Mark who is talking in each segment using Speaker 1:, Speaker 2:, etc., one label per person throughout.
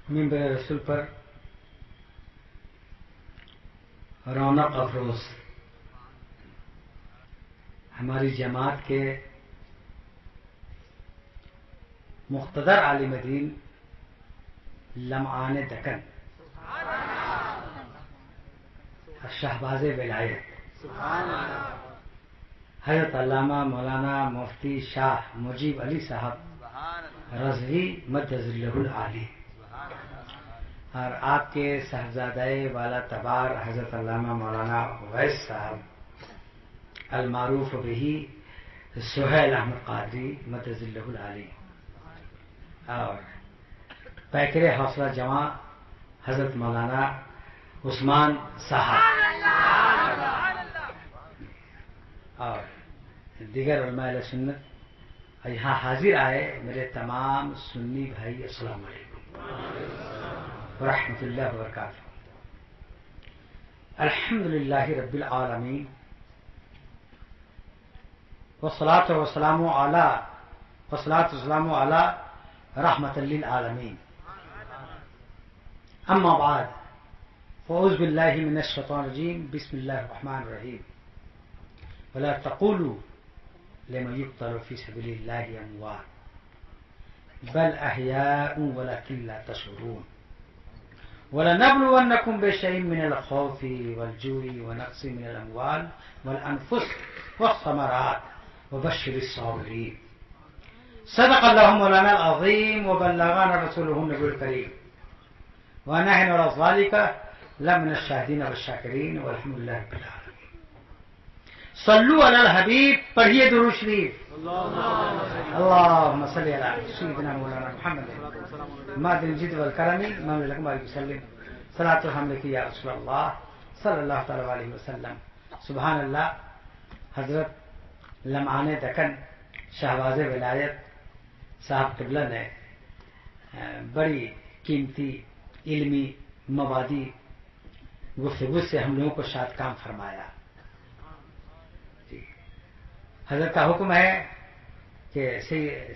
Speaker 1: منبر رسول پر رونق افروز ہماری جماعت کے مقتدر عالم دین لمعان دکن شہباز ولایت حضرت علامہ مولانا مفتی شاہ مجیب علی صاحب رضوی مدظلہ العالی اور آپ کے صاحبزادہ والا تبار حضرت علامہ مولانا اویس صاحب المعروف بہی سہیل احمد قادری مدظلہ العالی اور پیکر حوصلہ جمع حضرت مولانا عثمان صاحب اور دیگر علماء اہل سنت یہاں حاضر آئے میرے تمام سنی بھائی، السلام علیکم ورحمۃ اللہ وبرکاتہ۔ الحمد للہ رب العالمین والصلاۃ والسلام علی رحمۃ للعالمین، اما بعد فاعوذ باللہ من الشیطان الرجیم، بسم اللہ الرحمن الرحیم۔ ولا تقولوا لمن يقتل في سبيل الله اموات بل احياء ولكن لا تشعرون ولنبلونكم بشيء من الخوف والجوع ونقص من الاموال والانفس والثمرات وبشر الصابرين صدق الله مولانا العظيم وبلغنا رسوله النبي الكريم ونحن على ذلك لمن الشاهدين والشاكرين والحمد لله رب العالمين۔ صلو علی الحبیب، پڑھیے درود شریف، اللہم صلی علی سیدنا مولانا محمد مادن الجد والکرم محمد لکم علیہ وسلم، صلاۃ الحمد کی یا رسول اللہ صلی اللہ تعالی علیہ وسلم۔ سبحان اللہ۔ حضرت لمعان دکن شہباز ولایت صاحب قبلہ نے بڑی قیمتی علمی مبادی گفتگو سے ہم لوگوں کو شاد کام فرمایا۔ حضرت کا حکم ہے کہ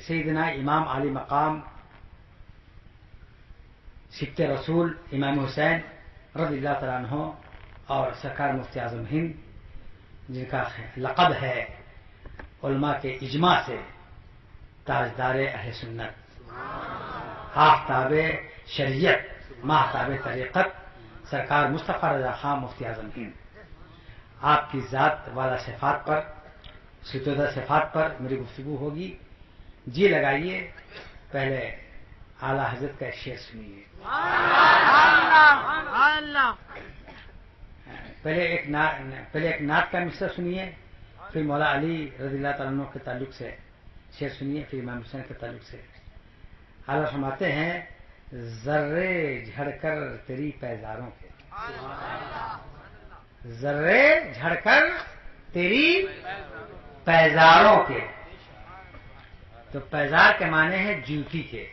Speaker 1: سیدنا امام علی مقام سبط رسول امام حسین رضی اللہ تعالیٰ عنہ اور سرکار مفتی اعظم ہند، جن کا لقب ہے علماء کے اجماع سے تاجدار اہل سنت، آفتاب شریعت، ماہتاب طریقت، سرکار مصطفیٰ رضا خان مفتی اعظم ہند، آپ کی ذات والا صفات پر، ستودہ صفات پر میری گفتگو ہوگی۔ جی لگائیے، پہلے اعلیٰ حضرت کا ایک شعر سنیے۔ پہلے ایک نعت کا مصرع سنیے، پھر مولا علی رضی اللہ تعالیٰ عنہ کے تعلق سے شعر سنیے، پھر امام حسین کے تعلق سے۔ اعلیٰ فرماتے ہیں ذرے جھڑ کر تیری پیزاروں کے، ذرے جھڑ کر تیری پیزاروں کے، تو پیزار کے معنی ہے جوتی کے۔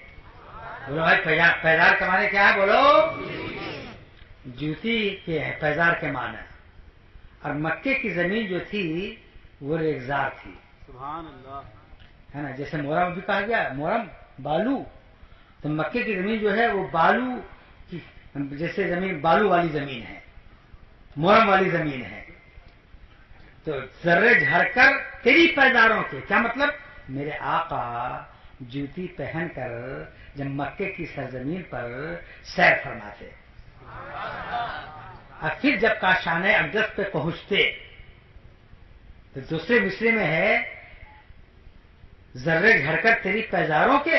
Speaker 1: بولو بھائی، پیزار کے معنی کیا ہے؟ بولو، جوتی کے ہے پیزار کے معنی۔ اور مکے کی زمین جو تھی وہ ریگزار تھی،
Speaker 2: سبحان اللہ،
Speaker 1: ہے نا، جیسے مورم بھی کہا گیا، مورم بالو، تو مکے کی زمین جو ہے وہ بالو کی، جیسے زمین بالو والی زمین ہے، مورم والی زمین ہے۔ تو ذرے جھڑ کر تیری پیداروں کے، کیا مطلب؟ میرے آقا جوتی پہن کر جب مکے کی سرزمین پر سیر فرماتے، اور پھر جب کاشانہ اقدس پہ پہنچتے تو دوسرے مصرے میں ہے ذرے جھڑ کر تیری پیزاروں کے،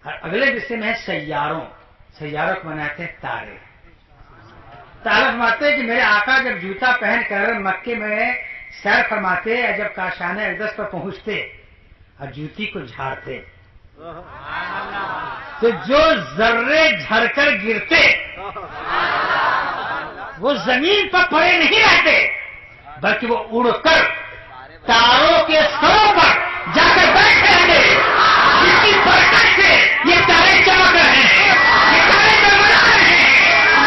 Speaker 1: اور اگلے مصرے میں ہے سیاروں، سیاروں کو بناتے ہیں تارے۔ تعارف فرماتے کہ میرے آقا جب جوتا پہن کر مکے میں سیر فرماتے، جب کاشانہ اقدس پر پہنچتے اور جوتی کو جھاڑتے تو جو ذرے جھڑ کر گرتے وہ زمین پر پڑے نہیں رہتے، بلکہ وہ اڑ کر تاروں کے سروں پر جا کر بیٹھ رہتے، جس کی برکت سے یہ تارے چمک رہے ہیں، یہ تارے چمک رہے ہیں۔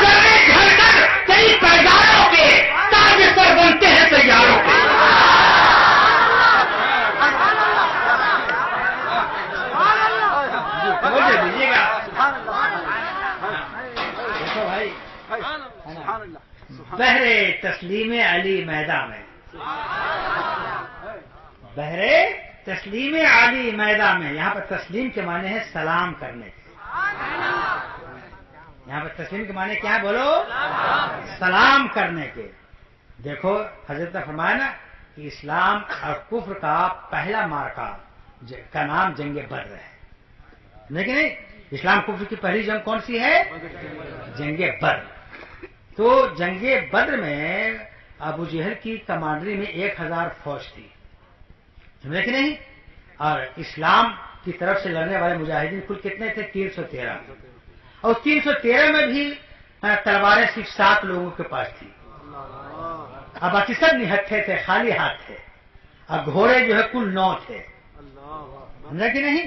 Speaker 1: ذرے جھڑ کر کئی پیداروں کے تاج سر بنتے ہیں سیاروں کے۔ بہر تسلیم علی میدان میں، بہر تسلیم علی میدان میں، یہاں پر تسلیم کے معنی ہے سلام کرنے کے، یہاں پر تسلیم کے معنی کیا ہے بولو؟ سلام کرنے کے۔ دیکھو حضرت نے فرمایا نا کہ اسلام اور کفر کا پہلا معرکہ کا نام جنگ بدر ہے، لیکن اسلام کفر کی پہلی جنگ کون سی ہے؟ جنگ بدر۔ تو جنگ بدر میں ابو جہل کی کمانڈری میں 1000 فوج تھی، سمجھے کہ نہیں؟ اور اسلام کی طرف سے لڑنے والے مجاہدین کل کتنے تھے؟ 313، اور 313 میں بھی تلواریں صرف 7 لوگوں کے پاس تھی، اب باقی سب نہتھے تھے، خالی ہاتھ تھے، اور گھوڑے جو ہے کل 9 تھے، سمجھا کہ نہیں؟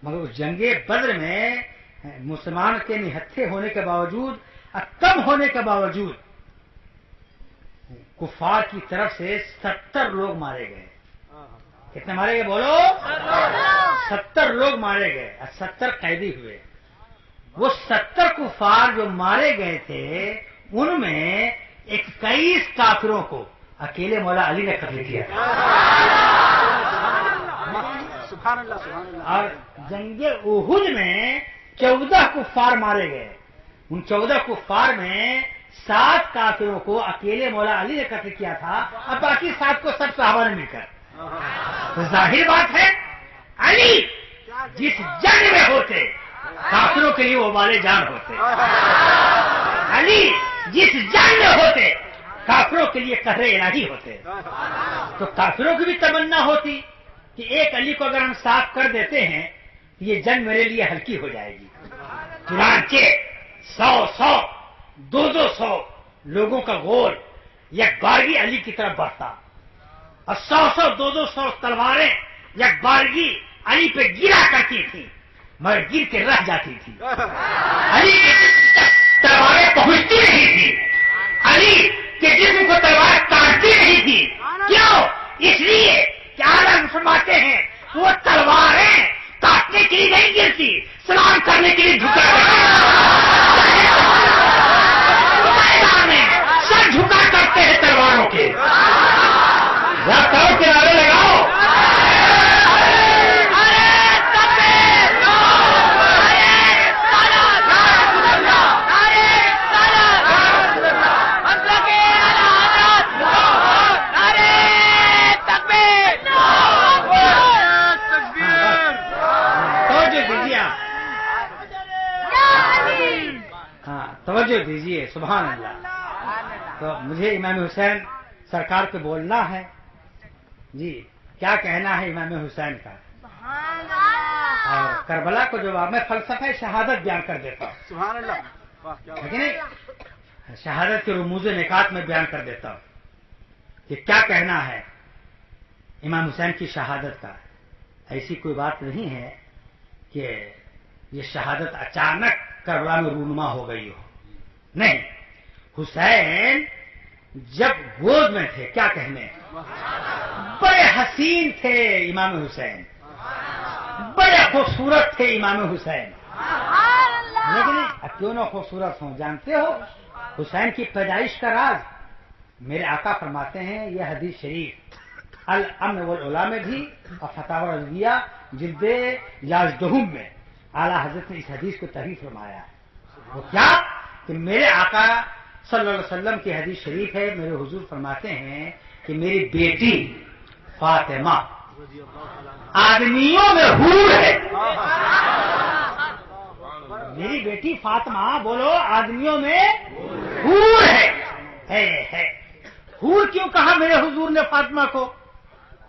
Speaker 1: مگر اس جنگ بدر میں مسلمان کے نہتھے ہونے کے باوجود اور کم ہونے کے باوجود کفار کی طرف سے 70 لوگ مارے گئے۔ کتنے مارے گئے بولو؟ 70 لوگ مارے گئے اور 70 قیدی ہوئے۔ وہ 70 کفار جو مارے گئے تھے ان میں 21 کافروں کو اکیلے مولا علی نے قتل کیا، اور جنگ احد میں 14 کفار مارے گئے، ان 14 کفار میں 7 کافروں کو اکیلے مولا علی نے قتل کیا تھا، اور باقی 7 کو سب صحابہ نے مل کر۔ تو ظاہر بات ہے علی جس جنگ میں ہوتے کافروں کے لیے وہ والے جان ہوتے، علی جس جنگ میں ہوتے کافروں کے لیے قہر الہی ہوتے۔ تو کافروں کی بھی تمنا ہوتی کہ ایک علی کو اگر ہم صاف کر دیتے ہیں یہ جنگ میرے لیے ہلکی ہو جائے گی، چنانچہ 100 200 لوگوں کا غور یک بارگی علی کی طرف بڑھتا، اور 100 200 تلواریں یک بارگی علی پہ گرا کرتی تھی، مگر گر کے رہ جاتی تھی، علی کے تلواریں پہنچتی نہیں تھی، علی کے جسم کو تلوار کاٹتی نہیں تھی۔ کیوں؟ اس لیے کہ آدم فرماتے ہیں وہ تلواریں کاٹنے کے لیے نہیں گرتی، سلام کرنے کے لیے جھکا میدان میں سر جھکا کرتے ہیں تلواروں کے۔ کرو کنارے لگاؤ، توجہ دیجیے، سبحان اللہ۔ تو مجھے امام حسین سرکار پہ بولنا ہے، جی کیا کہنا ہے امام حسین کا، اور کربلا کو جو میں فلسفہ شہادت بیان کر دیتا ہوں، سبحان اللہ، لیکن شہادت کے رموز نکات میں بیان کر دیتا ہوں کہ کیا کہنا ہے امام حسین کی شہادت کا۔ ایسی کوئی بات نہیں ہے کہ یہ شہادت اچانک کربلا میں رونما ہو گئی ہو، نہیں، حسین جب گود میں تھے کیا کہنے، بڑے حسین تھے امام حسین، بڑے خوبصورت تھے امام حسین، لیکن کیوں نہ خوبصورت ہوں، جانتے ہو حسین کی پیدائش کا راز میرے آقا فرماتے ہیں، یہ حدیث شریف الامن والعلا میں بھی اور فتاوی رضویہ جلد یازدہم میں اعلیٰ حضرت نے اس حدیث کو تحریر فرمایا ہے۔ وہ کیا کہ میرے آقا صلی اللہ علیہ وسلم کی حدیث شریف ہے، میرے حضور فرماتے ہیں کہ میری بیٹی فاطمہ آدمیوں میں حور ہے، میری بیٹی فاطمہ بولو آدمیوں میں حور ہے۔ حور کیوں کہا میرے حضور نے فاطمہ کو؟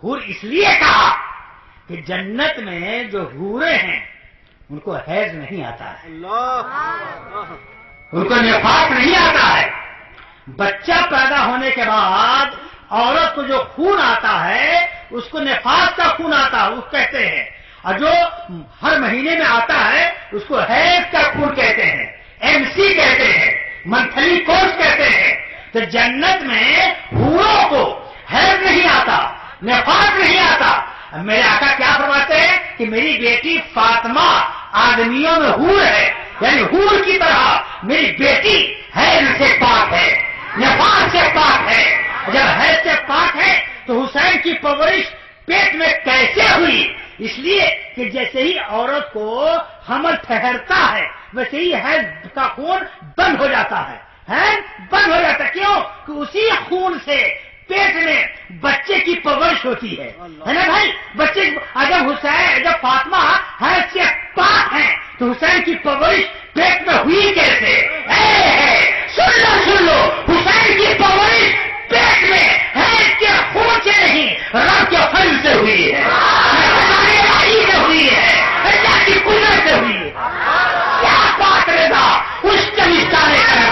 Speaker 1: حور اس لیے کہا کہ جنت میں جو حوریں ہیں ان کو حیض نہیں آتا ہے، ان کو نفاق نہیں آتا ہے۔ بچہ پیدا ہونے کے بعد عورت کو جو خون آتا ہے اس کو نفاق کا خون آتا ہے، وہ کہتے ہیں، اور جو ہر مہینے میں آتا ہے اس کو حیض کا خون کہتے ہیں، MC کہتے ہیں، منتھلی کورس کہتے ہیں۔ تو جنت میں حوروں کو حیض نہیں آتا، نفاق نہیں آتا۔ میرے آقا کیا فرماتے ہیں کہ میری بیٹی فاطمہ آدمیوں میں حور ہے، یعنی حور کی طرح میری بیٹی حیض سے پاک ہے، نفاس سے پاک ہے. جب حیض سے پاک ہے تو حسین کی پرورش پیٹ میں کیسے ہوئی؟ اس لیے کہ جیسے ہی عورت کو حمل ٹھہرتا ہے ویسے ہی حیض کا خون بند ہو جاتا ہے. حیض بند ہو جاتا ہے. کیوں؟ کہ اسی خون سے پیٹ میں بچے کی پرورش ہوتی ہے نا بھائی. بچے جب فاطمہ حیض سے پاک ہے تو حسین کی پرورش پیٹ میں ہوئی کیسے؟ سن لو حسین کی پرورش پیٹ میں حیض کے خون سے نہیں رب کے فضل سے ہوئی ہے، سے ہوئی ہے، اللہ کی قدرت سے ہوئی ہے. کیا بات رضا اس چمستانے کرے،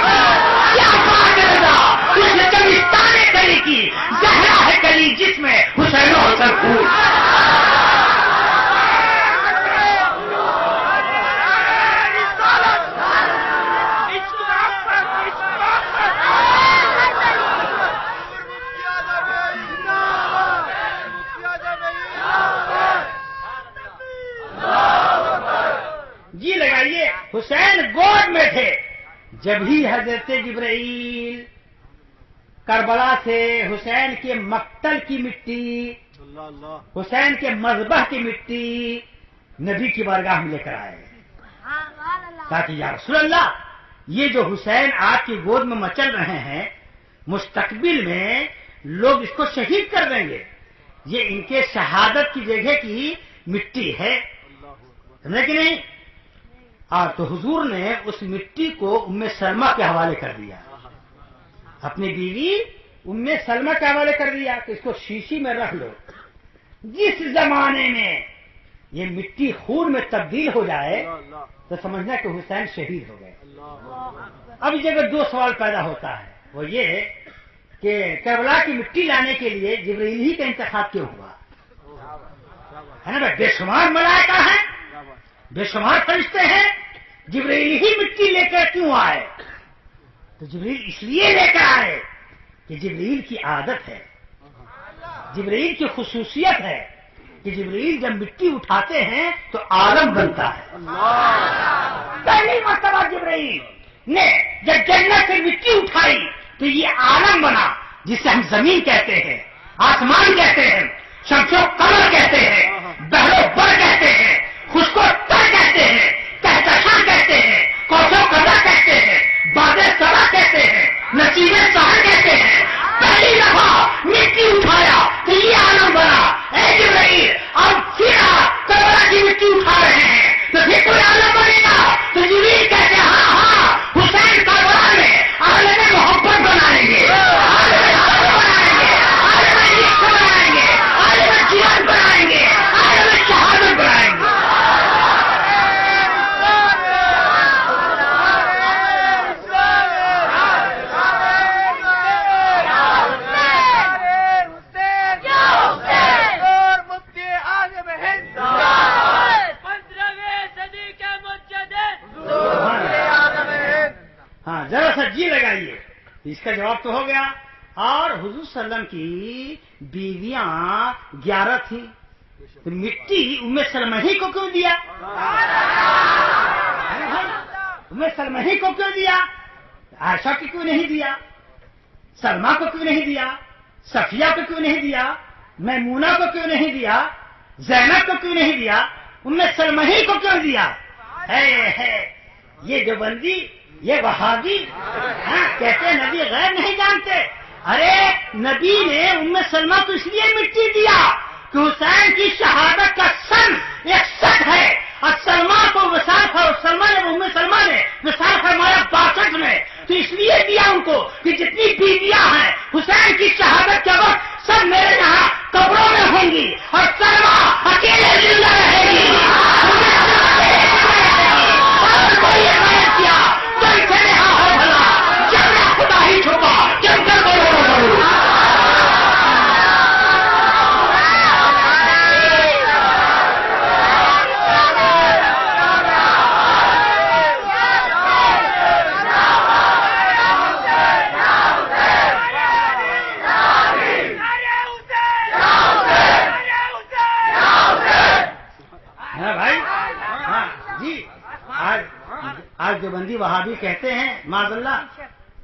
Speaker 1: کیا بات رضا اس چمستانے کرے کی زہرا ہے کلی جس میں حسین و حسن پھول. جی لگائیے. حسین گود میں تھے جب ہی حضرت جبرائیل کربلا سے حسین کے مقتل کی مٹی، حسین کے مذبح کی مٹی نبی کی بارگاہ میں لے کر آئے تاکہ یا رسول اللہ یہ جو حسین آپ کی گود میں مچل رہے ہیں مستقبل میں لوگ اس کو شہید کر دیں گے. یہ ان کے شہادت کی جگہ کی مٹی ہے، سمجھے کہ نہیں؟ تو حضور نے اس مٹی کو ام سلمہ کے حوالے کر دیا، اپنی بیوی ام سلمہ کے حوالے کر دیا کہ اس کو شیشی میں رکھ لو. جس زمانے میں یہ مٹی خون میں تبدیل ہو جائے تو سمجھنا کہ حسین شہید ہو گئے. اب اس جگہ دو سوال پیدا ہوتا ہے، وہ یہ کہ کربلا کی مٹی لانے کے لیے جبرائیل ہی کا انتخاب کیوں ہوا؟ ہے نا بھائی، بے شمار ملائکہ ہیں، بے شمار فرشتے ہیں، جبرائیل ہی مٹی لے کر کیوں آئے؟ تو جبرائیل اس لیے لے کر آئے کہ جبرائیل کی عادت ہے، جبرائیل کی خصوصیت ہے کہ جبرائیل جب مٹی اٹھاتے ہیں تو عالم بنتا ہے. پہلی مرتبہ جبرائیل نے جب جنت سے مٹی اٹھائی تو یہ عالم بنا جسے ہم زمین کہتے ہیں، آسمان کہتے ہیں، شمس و قمر کہتے ہیں، بحر و بر کہتے ہیں، خشک و تر کہتے ہیں، کہکشاں کہتے ہیں، کوثر و قضا کہتے ہیں، باد سرا کہتے ہیں، نسیم سحر کہتے ہیں. پہلی دفعہ مٹی اٹھایا تو یہ عالم بنا. اے جبرائیل اب پھر آپ کربلا کی مٹی اٹھا رہے ہیں تو پھر کوئی عالم بنے گا؟ تو جبرائیل کہتے ہیں ہاں حسین کربلا میں عالم محبت بنائیں گے، عالم حق بنائیں گے، عالم عشق بنائیں گے، عالم جہاد بنائیں گے، عالم شہادت بنائیں گے. ذرا سا جی لگائیے. اس کا جواب تو ہو گیا. اور حضور صلی اللہ علیہ وسلم کی بیویاں 11 تھیں تو مٹی ام سلمہ ہی کو کیوں دیا؟ ام سلمہ ہی کو کیوں دیا؟ عائشہ کو کیوں نہیں دیا؟ سلمہ کو کیوں نہیں دیا؟ صفیہ کو کیوں نہیں دیا؟ میمونہ کو کیوں نہیں دیا؟ زینب کو کیوں نہیں دیا؟ ام سلمہ ہی کو کیوں دیا؟ یہ جو بندی، یہ وہابی کہتے ہیں نبی غیر نہیں جانتے. ارے نبی نے ام سلمہ کو اس لیے مٹی دیا کہ حسین کی شہادت کا سن ایک سچ ہے. اور سلمہ کو وصال ام سلمہ نے وصال فرمایا 62 میں، تو اس لیے دیا ان کو کہ جتنی بیویاں ہیں حسین کی شہادت کے وقت سب میرے یہاں قبروں میں ہوں گی اور سلمہ اکیلے زندہ رہے گی. کوئی غیر کیا خدا ہی چھپا جب کر آج دیوبندی وہابی کہتے ہیں معاذ اللہ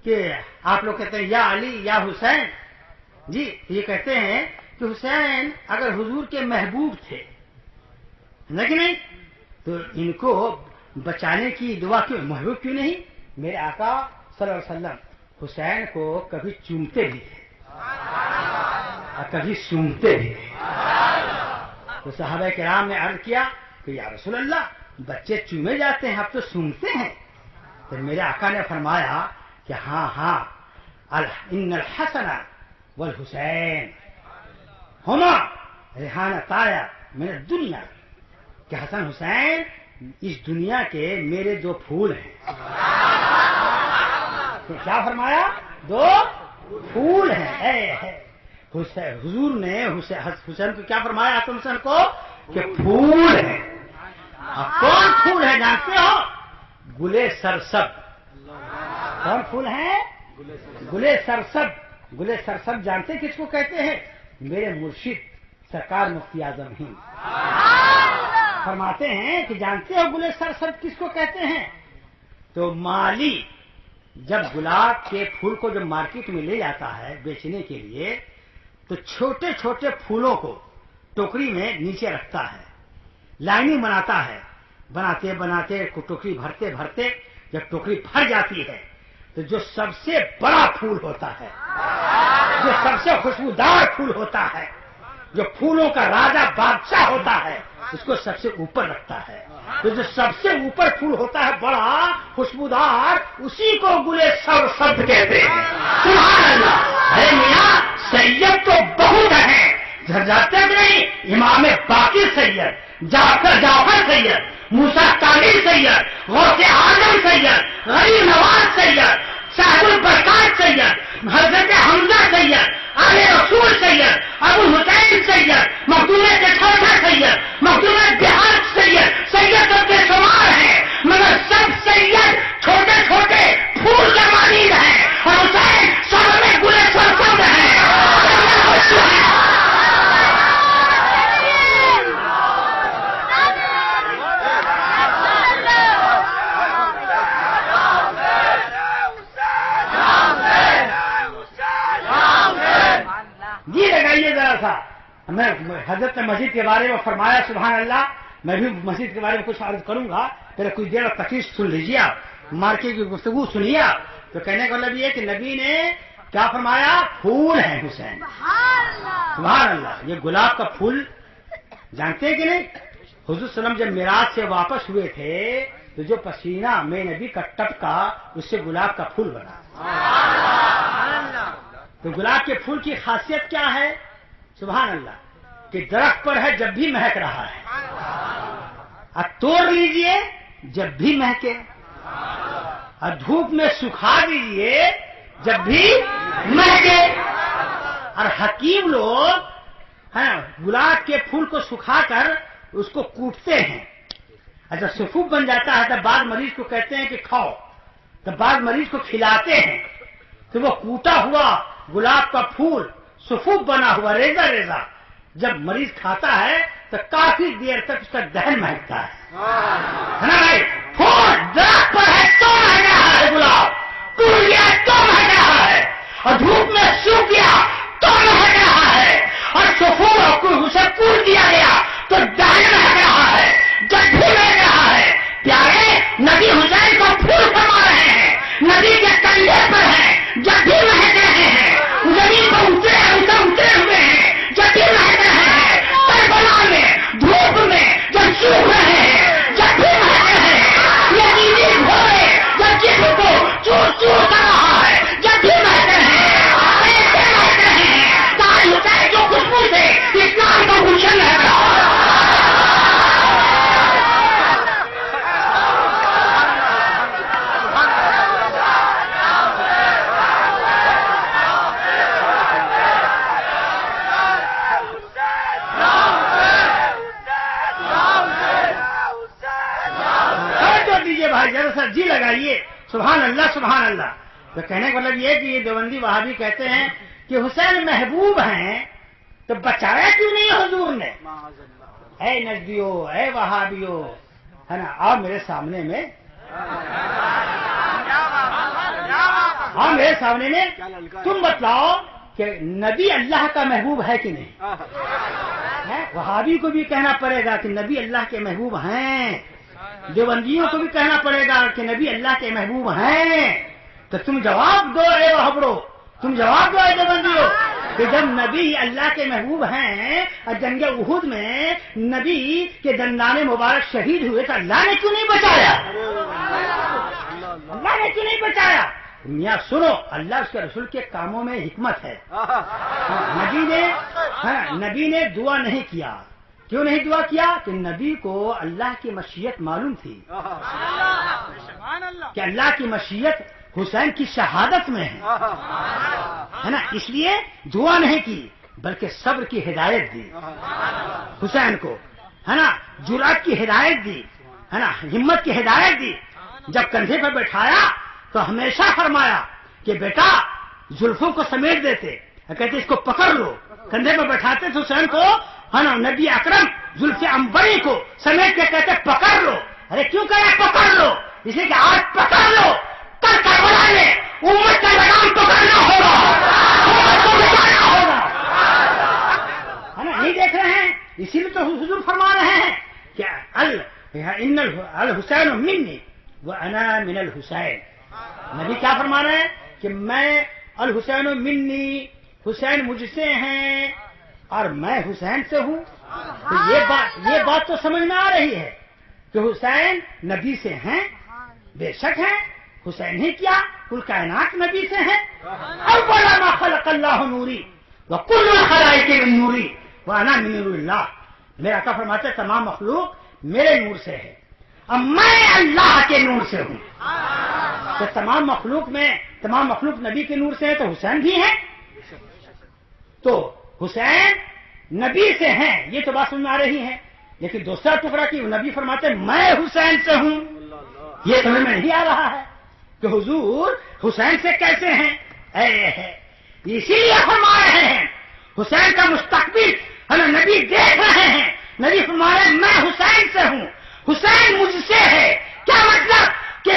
Speaker 1: کہ آپ لوگ کہتے ہیں یا علی یا حسین. جی یہ کہتے ہیں کہ حسین اگر حضور کے محبوب تھے کہ نہیں تو ان کو بچانے کی دعا کیوں محبوب کیوں نہیں؟ میرے آقا صلی اللہ علیہ وسلم حسین کو کبھی چومتے بھی تھے اور کبھی سونگتے بھی تھے. تو صحابہ کرام نے عرض کیا کہ یا رسول اللہ بچے چومے جاتے ہیں اب تو سونگتے ہیں. تو میرے آقا نے فرمایا کہ ہاں ہاں ان الحسن والحسین ہما ریحانتایا من الدنیا کہ حسن حسین اس دنیا کے میرے دو پھول ہیں. تو کیا فرمایا؟ دو پھول ہیں. حضور نے حسین کو کیا فرمایا؟ حسن حسین کو کہ پھول ہیں. اب کون پھول ہے جانتے ہو؟ گلے سرسب. کون پھول ہیں؟ گلے سرسب. گلے سرسب جانتے کس کو کہتے ہیں؟ میرے مرشد سرکار مفتی اعظم ہند فرماتے ہیں کہ جانتے ہو گلے سرسب کس کو کہتے ہیں؟ تو مالی جب گلاب کے پھول کو جب مارکیٹ میں لے جاتا ہے بیچنے کے لیے تو چھوٹے چھوٹے پھولوں کو ٹوکری میں نیچے رکھتا ہے, لائننگ بناتا ہے, بناتے بناتے ٹوکری بھرتے بھرتے جب ٹوکری بھر جاتی ہے تو جو سب سے بڑا پھول ہوتا ہے, جو سب سے خوشبودار پھول ہوتا ہے, جو پھولوں کا راجا بادشاہ ہوتا ہے, اس کو سب سے اوپر رکھتا ہے. تو جو سب سے اوپر پھول ہوتا ہے بڑا خوشبودار, اسی کو گلے سرسبز کہتے ہیں. سبحان اللہ. ارے میاں سید تو بہت ہیں, جاتے نہیں امام باقر سید, جعفر سید, موسیٰ کامل سید, غوث اعظم سید, غریب نواز سید, صاحب البرکات سید, حضرت حمزہ سید, آل رسول سید, ابو حسین سید, مخدوم کٹھوٹا سید, مخدوم بہار سید, سید سب کے شمار ہیں مگر سب سید چھوٹے چھوٹے پھول کے مانند ہیں اور حسین سب میں گلے سرسبز ہیں. جی لگائیے ذرا سا. میں حضرت مسجد کے بارے میں فرمایا سبحان اللہ, میں بھی مسجد کے بارے میں کچھ عرض کروں گا, پھر کچھ دیر تقریر سن لیجیے آپ, مارکیٹ کی گفتگو سنیے آپ. تو کہنے کا مطلب یہ کہ نبی نے کیا فرمایا؟ پھول ہیں حسین. سبحان اللہ. یہ گلاب کا پھول جانتے ہیں کہ نہیں؟ حضور صلی اللہ علیہ وسلم جب معراج سے واپس ہوئے تھے تو جو پسینہ میں نبی کا ٹپکا اس سے گلاب کا پھول بنا. تو گلاب کے پھول کی خاصیت کیا ہے؟ سبحان اللہ, کہ درخت پر ہے جب بھی مہک رہا ہے, اب توڑ لیجئے جب بھی مہکے, اور دھوپ میں سکھا دیجئے جب بھی مہکے. اور حکیم لوگ گلاب کے پھول کو سکھا کر اس کو کوٹتے ہیں. اچھا سفوف بن جاتا ہے تو بعض مریض کو کہتے ہیں کہ کھاؤ, تو بعض مریض کو کھلاتے ہیں. تو وہ کوٹا ہوا گلاب کا پھول سفوف بنا ہوا ریزہ ریزہ جب مریض کھاتا ہے تو کافی دیر تک اس کا دہن مہکتا ہے نا بھائی. پھول درخت پر ہے تو مہک رہا ہے, گلاب ٹوٹ گیا تو مہک رہا ہے, اور دھوپ میں سوکھ گیا تو مہک رہا ہے, اور سفوف اسے کوٹ دیا گیا تو دہن مہک رہا ہے, جب بھی مہک رہا ہے. پیارے نبی حسین کو پھول فرما رہے ہیں, نبی کے کندھے پر ہیں جب بھی مہک رہے ہیں, زمین پر اترے ہوئے ہیں جب بھی مہک رہے ہیں, کربلا میں دھوپ میں جب سوکھ رہے ہیں جب بھی مہک رہے ہیں, یقینی گھوڑے جب جسم کو چور چور کر رہا ہے جب بھی مہک رہے ہیں, ایسے مہک رہے ہیں تاج حسین جو خوشبو سے اسلام کا گلشن مہک رہا ہے. جی لگائیے سبحان اللہ سبحان اللہ. تو کہنے کا مطلب یہ کہ یہ دیوبندی وہابی کہتے ہیں کہ حسین محبوب ہیں تو بچایا کیوں نہیں حضور نے؟ اے نجدیو, اے وہابیو, ہے نا, آؤ میرے سامنے میں ہاں میرے سامنے میں تم بتلاؤ کہ نبی اللہ کا محبوب ہے کہ نہیں؟ وہابی کو بھی کہنا پڑے گا کہ نبی اللہ کے محبوب ہیں، دیوبندیوں کو بھی کہنا پڑے گا کہ نبی اللہ کے محبوب ہیں. تو تم جواب دو اے وہابرو، تم جواب دو اے دیوبندیوں کہ جب نبی اللہ کے محبوب ہیں اور جنگ احد میں نبی کے دندان مبارک شہید ہوئے تو اللہ نے کیوں نہیں بچایا؟ اللہ نے کیوں نہیں بچایا؟ میاں سنو، اللہ اس کے رسول کے کاموں میں حکمت ہے. نبی نے دعا نہیں کیا. کیوں نہیں دعا کیا؟ کہ نبی کو اللہ کی مشیت معلوم تھی کہ اللہ کی مشیت حسین کی شہادت میں ہے نا، اس لیے دعا نہیں کی بلکہ صبر کی ہدایت دی حسین کو، ہے نا، جرأت کی ہدایت دی، ہے نا، ہمت کی ہدایت دی. جب کندھے پر بٹھایا تو ہمیشہ فرمایا کہ بیٹا زلفوں کو سمیٹ دیتے، کہتے اس کو پکڑ لو. کندھے پر بیٹھاتے تھے حسین کو، ہے نا، نبی اکرم زلف عنبری کو سمیٹ کے کہتے پکڑ لو. ارے کیوں کہہ رہے پکڑ لو؟ اس لیے کہ آج پکڑ لو، کل کربلا میں امت کا لگام پکڑنا ہوگا، امت کو بچانا ہوگا، ہے نا. نہیں دیکھ رہے ہیں؟ اسی لیے تو حضور فرما رہے ہیں کہ ان الحسین منی وانا من الحسین. نبی کیا فرما رہے ہیں کہ میں الحسین منی، حسین مجھ سے ہیں اور میں حسین سے ہوں. تو یہ بات تو سمجھ میں آ رہی ہے کہ حسین نبی سے ہیں، بے شک ہیں. حسین ہی کیا کل کائنات نبی سے ہیں. اول ما خلق اللہ نوری وکل الخلائق من نوری وانا من نور اللہ. میرا آقا فرماتے ہیں تمام مخلوق میرے نور سے ہے اور میں اللہ کے نور سے ہوں. تو تمام مخلوق نبی کے نور سے ہے تو حسین بھی ہیں. تو حسین نبی سے ہیں، یہ تو بات سمجھ میں آ رہی ہے. لیکن دوسرا ٹکڑا کہ نبی فرماتے ہیں میں حسین سے ہوں، یہ سمجھ میں نہیں آ رہا ہے کہ حضور حسین سے کیسے ہیں. اسی لیے فرما رہے ہیں حسین کا مستقبل ہمیں نبی دیکھ رہے ہیں. نبی فرما رہے ہیں میں حسین سے ہوں، حسین مجھ سے ہے. کیا مطلب کہ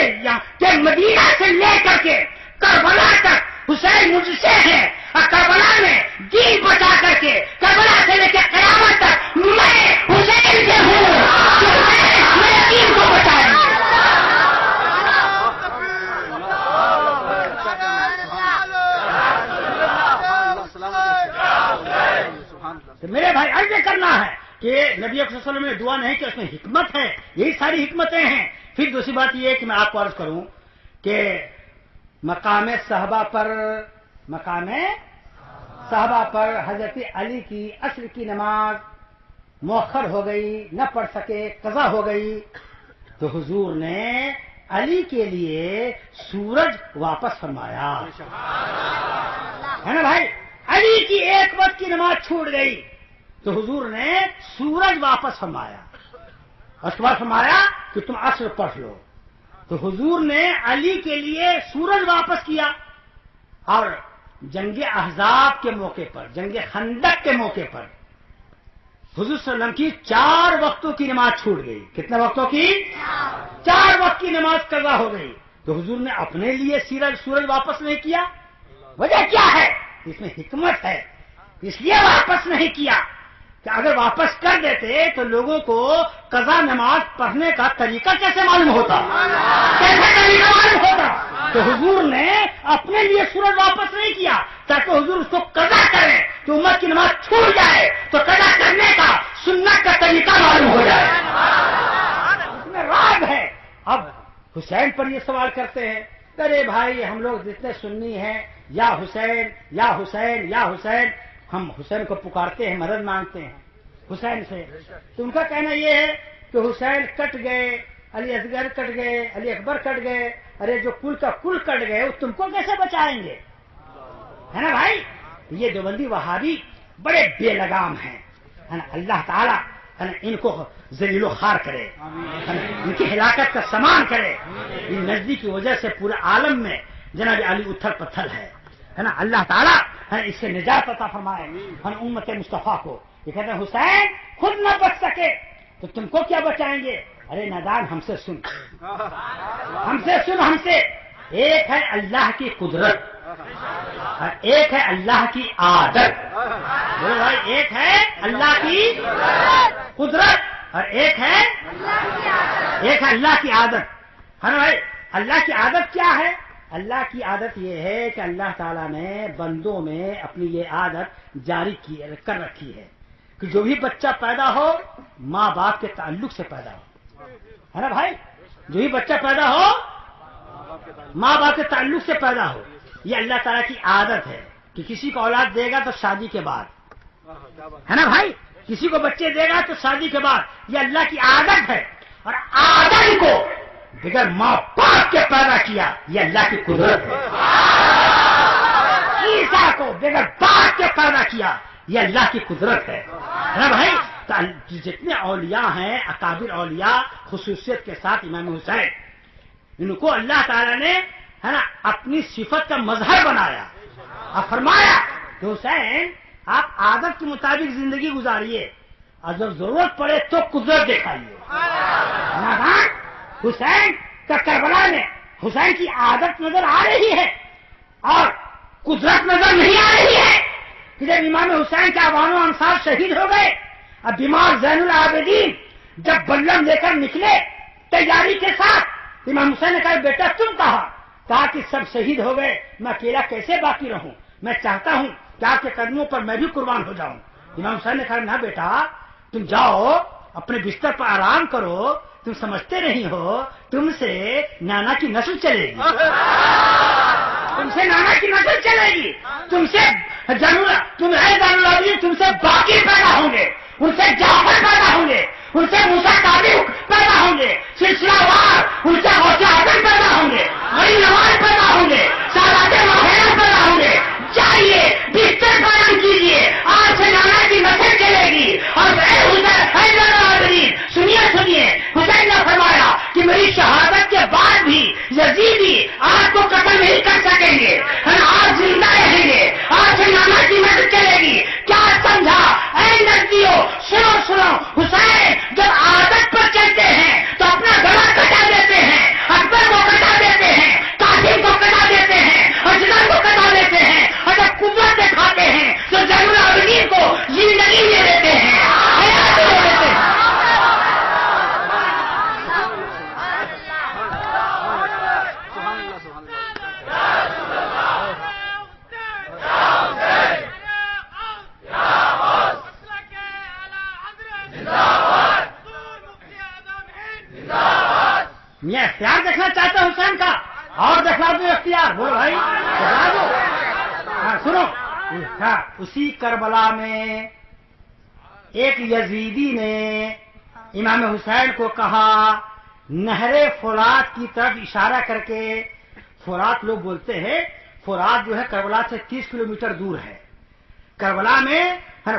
Speaker 1: مدینہ سے لے کر کے کربلا تک حسین مجھ سے ہے اور کربلا میں دین بچا کر کے کربلا سے لے کے قیامت تک میں حسین سے ہوں کہ حسین میرے دین کو بچائیں گے. تو میرے بھائی عرض کرنا ہے کہ نبی صلی اللہ علیہ وسلم نے دعا نہیں کہ اس میں حکمت ہے، یہی ساری حکمتیں ہیں. پھر دوسری بات یہ ہے کہ میں آپ کو عرض کروں کہ مقام صحابہ پر حضرت علی کی عصر کی نماز مؤخر ہو گئی، نہ پڑھ سکے، قضا ہو گئی. تو حضور نے علی کے لیے سورج واپس فرمایا، ہے نا بھائی. علی کی ایک وقت کی نماز چھوٹ گئی تو حضور نے سورج واپس فرمایا. اس کے بعد فرمایا کہ تم عصر پڑھ لو. تو حضور نے علی کے لیے سورج واپس کیا. اور جنگ احزاب کے موقع پر، جنگ خندق کے موقع پر حضور صلی اللہ علیہ وسلم کی 4 وقتوں کی نماز چھوٹ گئی. کتنے وقتوں کی؟ 4 وقت کی نماز قضا ہو گئی. تو حضور نے اپنے لیے سورج واپس نہیں کیا. وجہ کیا ہے؟ اس میں حکمت ہے، اس لیے واپس نہیں کیا کہ اگر واپس کر دیتے تو لوگوں کو قضا نماز پڑھنے کا طریقہ کیسے معلوم ہوتا، کیسے طریقہ معلوم ہوتا. تو حضور نے اپنے لیے سورج واپس نہیں کیا تاکہ حضور اس کو قضا کرے تو امت کی نماز چھوٹ جائے تو قضا کرنے کا سنت کا طریقہ معلوم ہو جائے. اس میں راز ہے. اب حسین پر یہ سوال کرتے ہیں ارے بھائی ہم لوگ جتنے سنی ہیں یا حسین یا حسین یا حسین، ہم حسین کو پکارتے ہیں، مدد مانگتے ہیں حسین سے. تو ان کا کہنا یہ ہے کہ حسین کٹ گئے، علی اصغر کٹ گئے، علی اکبر کٹ گئے، ارے جو کل کا کل کٹ گئے وہ تم کو کیسے بچائیں گے، ہے نا بھائی. یہ دیوبندی وہابی بڑے بے لگام ہیں، ہے نا. اللہ تعالیٰ ان کو ذلیل و خوار کرے، ان کی ہلاکت کا سامان کرے. ان نزدی کی وجہ سے پورے عالم میں جناب علی اتھل پتھل ہے نا. اللہ تعالیٰ اس سے نجات عطا فرمائے امت مصطفیٰ کو. یہ کہتے ہیں حسین خود نہ بچ سکے تو تم کو کیا بچائیں گے. ارے نادان ہم سے سن، ہم سے سن، ہم سے ایک ہے اللہ کی قدرت اور ایک ہے اللہ کی عادت. بولو بھائی، ایک ہے اللہ کی قدرت اور ایک ہے اللہ کی عادت. ہے نا بھائی؟ اللہ کی عادت کیا ہے؟ اللہ کی عادت یہ ہے کہ اللہ تعالیٰ نے بندوں میں اپنی یہ عادت جاری کر رکھی ہے کہ جو بھی بچہ پیدا ہو ماں باپ کے تعلق سے پیدا ہو. ہے نا بھائی؟ جو بھی بچہ پیدا ہو ماں باپ کے تعلق سے پیدا ہو. یہ اللہ تعالیٰ کی عادت ہے کہ کسی کو اولاد دے گا تو شادی کے بعد. ہے نا بھائی؟ کسی کو بچے دے گا تو شادی کے بعد. یہ اللہ کی عادت ہے. اور آدم کو بغیر ماں باپ کے پیدا کیا، یہ اللہ کی قدرت ہے. عیسیٰ کو بغیر باپ کے پیدا کیا، یہ اللہ کی قدرت ہے. نا بھائی؟ جتنے اولیاء ہیں اکابر اولیاء، خصوصیت کے ساتھ امام حسین، ان کو اللہ تعالیٰ نے ہے نا اپنی صفت کا مظہر بنایا اور فرمایا کہ حسین آپ عادت کے مطابق زندگی گزاریے اور جب ضرورت پڑے تو قدرت دکھائیے. حسین کا کربلا میں حسین کی عادت نظر آ رہی ہے اور قدرت نظر نہیں آ رہی ہے. کہ جب امام حسین کے عوام و انصار شہید ہو گئے، اب بیمار زین العابدین جب بلم لے کر نکلے تیاری کے ساتھ، امام حسین نے کہا بیٹا تم کہا کہ سب شہید ہو گئے، میں اکیلا کیسے باقی رہوں؟ میں چاہتا ہوں کہ آپ کے قدموں پر میں بھی قربان ہو جاؤں. امام حسین نے کہا نہ بیٹا، تم جاؤ اپنے بستر پر آرام کرو، تم سمجھتے نہیں ہو تم سے نانا کی نسل چلے گی، تم سے نانا کی نسل چلے گی، تم سے تم سے باقی پیدا ہوں گے، ان سے جعفر پیدا ہوں گے، ان سے موسیٰ قادر پیدا ہوں گے، سلسلہ وار ان سے غوث اعظم پیدا ہوں گے، غریب نواز پیدا ہوں گے، سادات ماہرہ پیدا ہوں گے. جائیے بستر بیان کیجیے، آج سے نانا کی نسل چلے گی. اور سنیے حسین نے فرمایا کہ میری شہادت کے بعد بھی یزیدی آپ کو قتل نہیں کر سکیں گے، آپ زندہ رہیں گے، آج سے نانا کی نسل چلے گی. کیا سمجھا؟ اے نزدیو سنو، حسین جب عادت پر چلتے ہیں تو اپنا گلا کٹا دیتے ہیں، اکبر کو کٹا دیتے ہیں، قاسم کو کٹا دیتے ہیں، اشرف کو کٹا دیتے ہیں، اور جب قدرت دکھاتے ہیں تو زین العابدین کو زندگی دے دیتے ہیں، حیات دے دیتے ہیں. میں اختیار دیکھنا چاہتا ہوں حسین کا، اور دکھلا دو اختیار. بولو بھائی دکھلا دو. سنو، اسی کربلا میں ایک یزیدی نے امام حسین کو کہا، نہر فرات کی طرف اشارہ کر کے. فرات لوگ بولتے ہیں، فرات جو ہے کربلا سے 30 کلومیٹر دور ہے. کربلا میں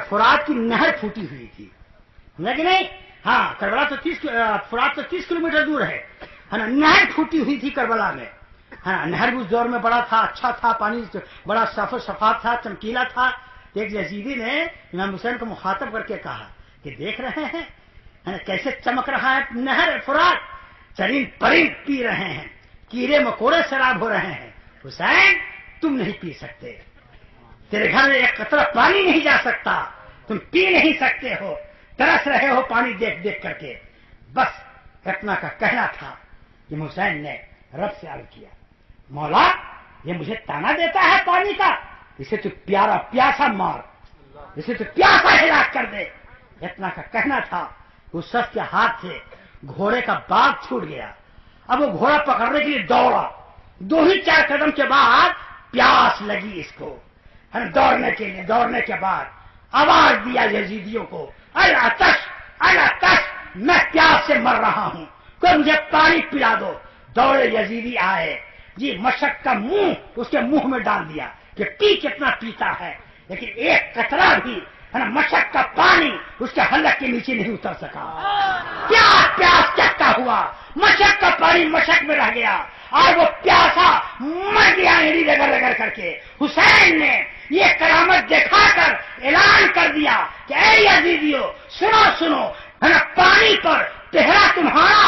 Speaker 1: فرات کی نہر پھوٹی ہوئی تھی، لیکن نہیں، ہاں کربلا تو فرات تو 30 کلومیٹر دور ہے نا. نہر پھوٹی ہوئی تھی کربلا میں. ہاں نہر بھی اس دور میں بڑا تھا، اچھا تھا، پانی بڑا صاف و شفاف تھا، چمکیلا تھا. ایک یزیدی نے امام حسین کو مخاطب کر کے کہا کہ دیکھ رہے ہیں کیسے چمک رہا ہے نہر فرات، چرند پرند پی رہے ہیں، کیڑے مکوڑے سیراب ہو رہے ہیں. حسین تم نہیں پی سکتے، تیرے گھر میں ایک قطرہ پانی نہیں جا سکتا، تم پی نہیں سکتے ہو، ترس رہے ہو پانی دیکھ دیکھ کر کے. بس اتنا کا کہنا تھا. امام حسین نے رب سے عرض کیا، مولا یہ مجھے تانا دیتا ہے پانی کا، اسے تو پیاسا مار، اسے تو پیاسا ہلاک کر دے. اتنا کا کہنا تھا. اس شخص کے ہاتھ سے گھوڑے کا باغ چھوٹ گیا. اب وہ گھوڑا پکڑنے کے لیے دوڑا، 2-4 قدم کے بعد پیاس لگی اس کو. دوڑنے کے بعد آواز دیا یزیدیوں کو، العطش، میں پیاس سے مر رہا ہوں، کوئی مجھے پانی پلا دو. دوڑے یزیدی آئے جی، مشک کا منہ اس کے منہ میں ڈال دیا کہ پی کتنا پیتا ہے، لیکن ایک قطرہ بھی مشک کا پانی اس کے حلق کے نیچے نہیں اتر سکا. پیاس چکتا ہوا، مشک کا پانی مشک میں رہ گیا اور وہ پیاسا مر گیا ایڑی رگڑ کر کے. حسین نے یہ کرامت دکھا کر اعلان کر دیا کہ اے یزیدیو سنو، پانی پر پہرا تمہارا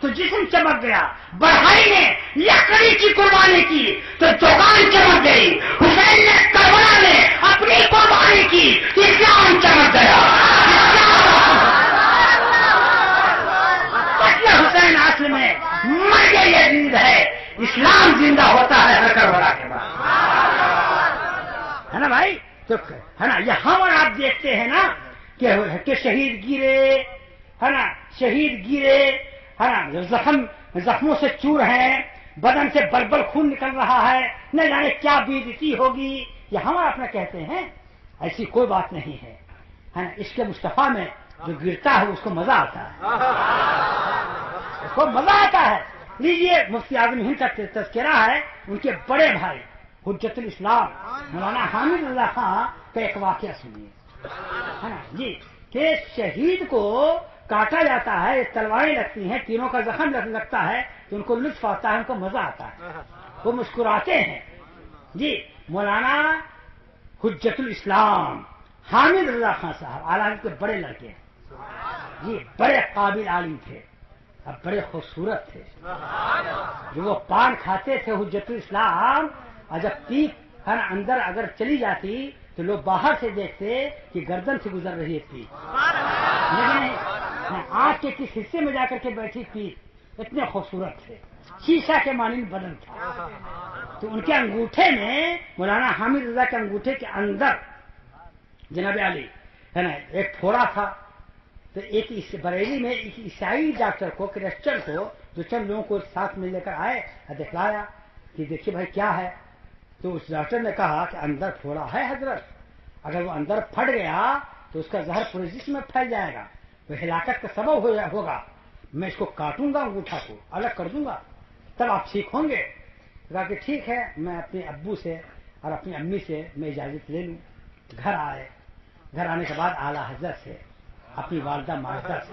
Speaker 1: تو جسم چمک گیا، بڑھائی نے لکڑی کی قربانی کی تو زبان چمک گئی، حسین نے کربلا میں اپنی قربانی کی، اسلام چمک گیا۔ حسین اصل میں مر گئی عزیز ہے، اسلام زندہ ہوتا ہے ہر کربلا کے بعد، ہے نا بھائی؟ تو ہے نا یہاں اور آپ دیکھتے ہیں نا کہ شہید گرے، ہے نا، شہید گرے، ہے نا، زخموں سے چور ہیں، بدن سے بلبل خون نکل رہا ہے، نہ جانے کیا بیزتی ہوگی، یہ ہم اپنا کہتے ہیں، ایسی کوئی بات نہیں ہے، ہے نا۔ اس کے مصطفیٰ میں جو گرتا ہے اس کو مزہ آتا ہے، اس کو مزہ آتا ہے۔ لیجیے مفتی اعظم ہند کا تذکرہ ہے، ان کے بڑے بھائی حجت الاسلام مولانا حامد اللہ خان کا ایک واقعہ سنیے، ہے نا جی، کہ شہید کو کاٹا جاتا ہے، تلواریں لگتی ہیں، تینوں کا زخم لگتا ہے تو ان کو لطف آتا ہے، ان کو مزہ آتا ہے، وہ مسکراتے ہیں جی۔ مولانا حجت الاسلام حامد رضا خان صاحب اعلی کے بڑے لڑکے ہیں جی، بڑے قابل عالم تھے، اب بڑے خوبصورت تھے، جو وہ پان کھاتے تھے حجت الاسلام، اور جب پیپ ہے نا اندر اگر چلی جاتی تو لوگ باہر سے دیکھتے کہ گردن سے گزر رہی ہے پیپ، لیکن آنکھ کے کس حصے میں جا کر کے بیٹھی پیپ، اتنے خوبصورت تھے، شیشہ کے مانند بدن تھا۔ تو ان کے انگوٹھے میں، مولانا حامد رضا کے انگوٹھے کے اندر جناب علی ہے نا ایک پھوڑا تھا، تو ایک بریلی میں ایک عیسائی ڈاکٹر کو، کرسچن کو، جو چند لوگوں کو ساتھ میں لے کر آئے، دکھلایا کہ دیکھیے بھائی کیا ہے، تو اس ڈاکٹر نے کہا کہ اندر پھوڑا ہے حضرت، اگر وہ اندر پھٹ گیا تو اس کا زہر پورے جسم میں پھیل جائے گا، وہ ہلاکت کا سبب ہوگا، میں اس کو کاٹوں گا، انگوٹھا کو الگ کر دوں گا، تب آپ ٹھیک ہوں گے۔ کہا کہ ٹھیک ہے، میں اپنے ابو سے اور اپنی امی سے میں اجازت لے لوں۔ گھر آئے، گھر آنے کے بعد اعلیٰ حضرت سے، اپنی والدہ ماجدہ سے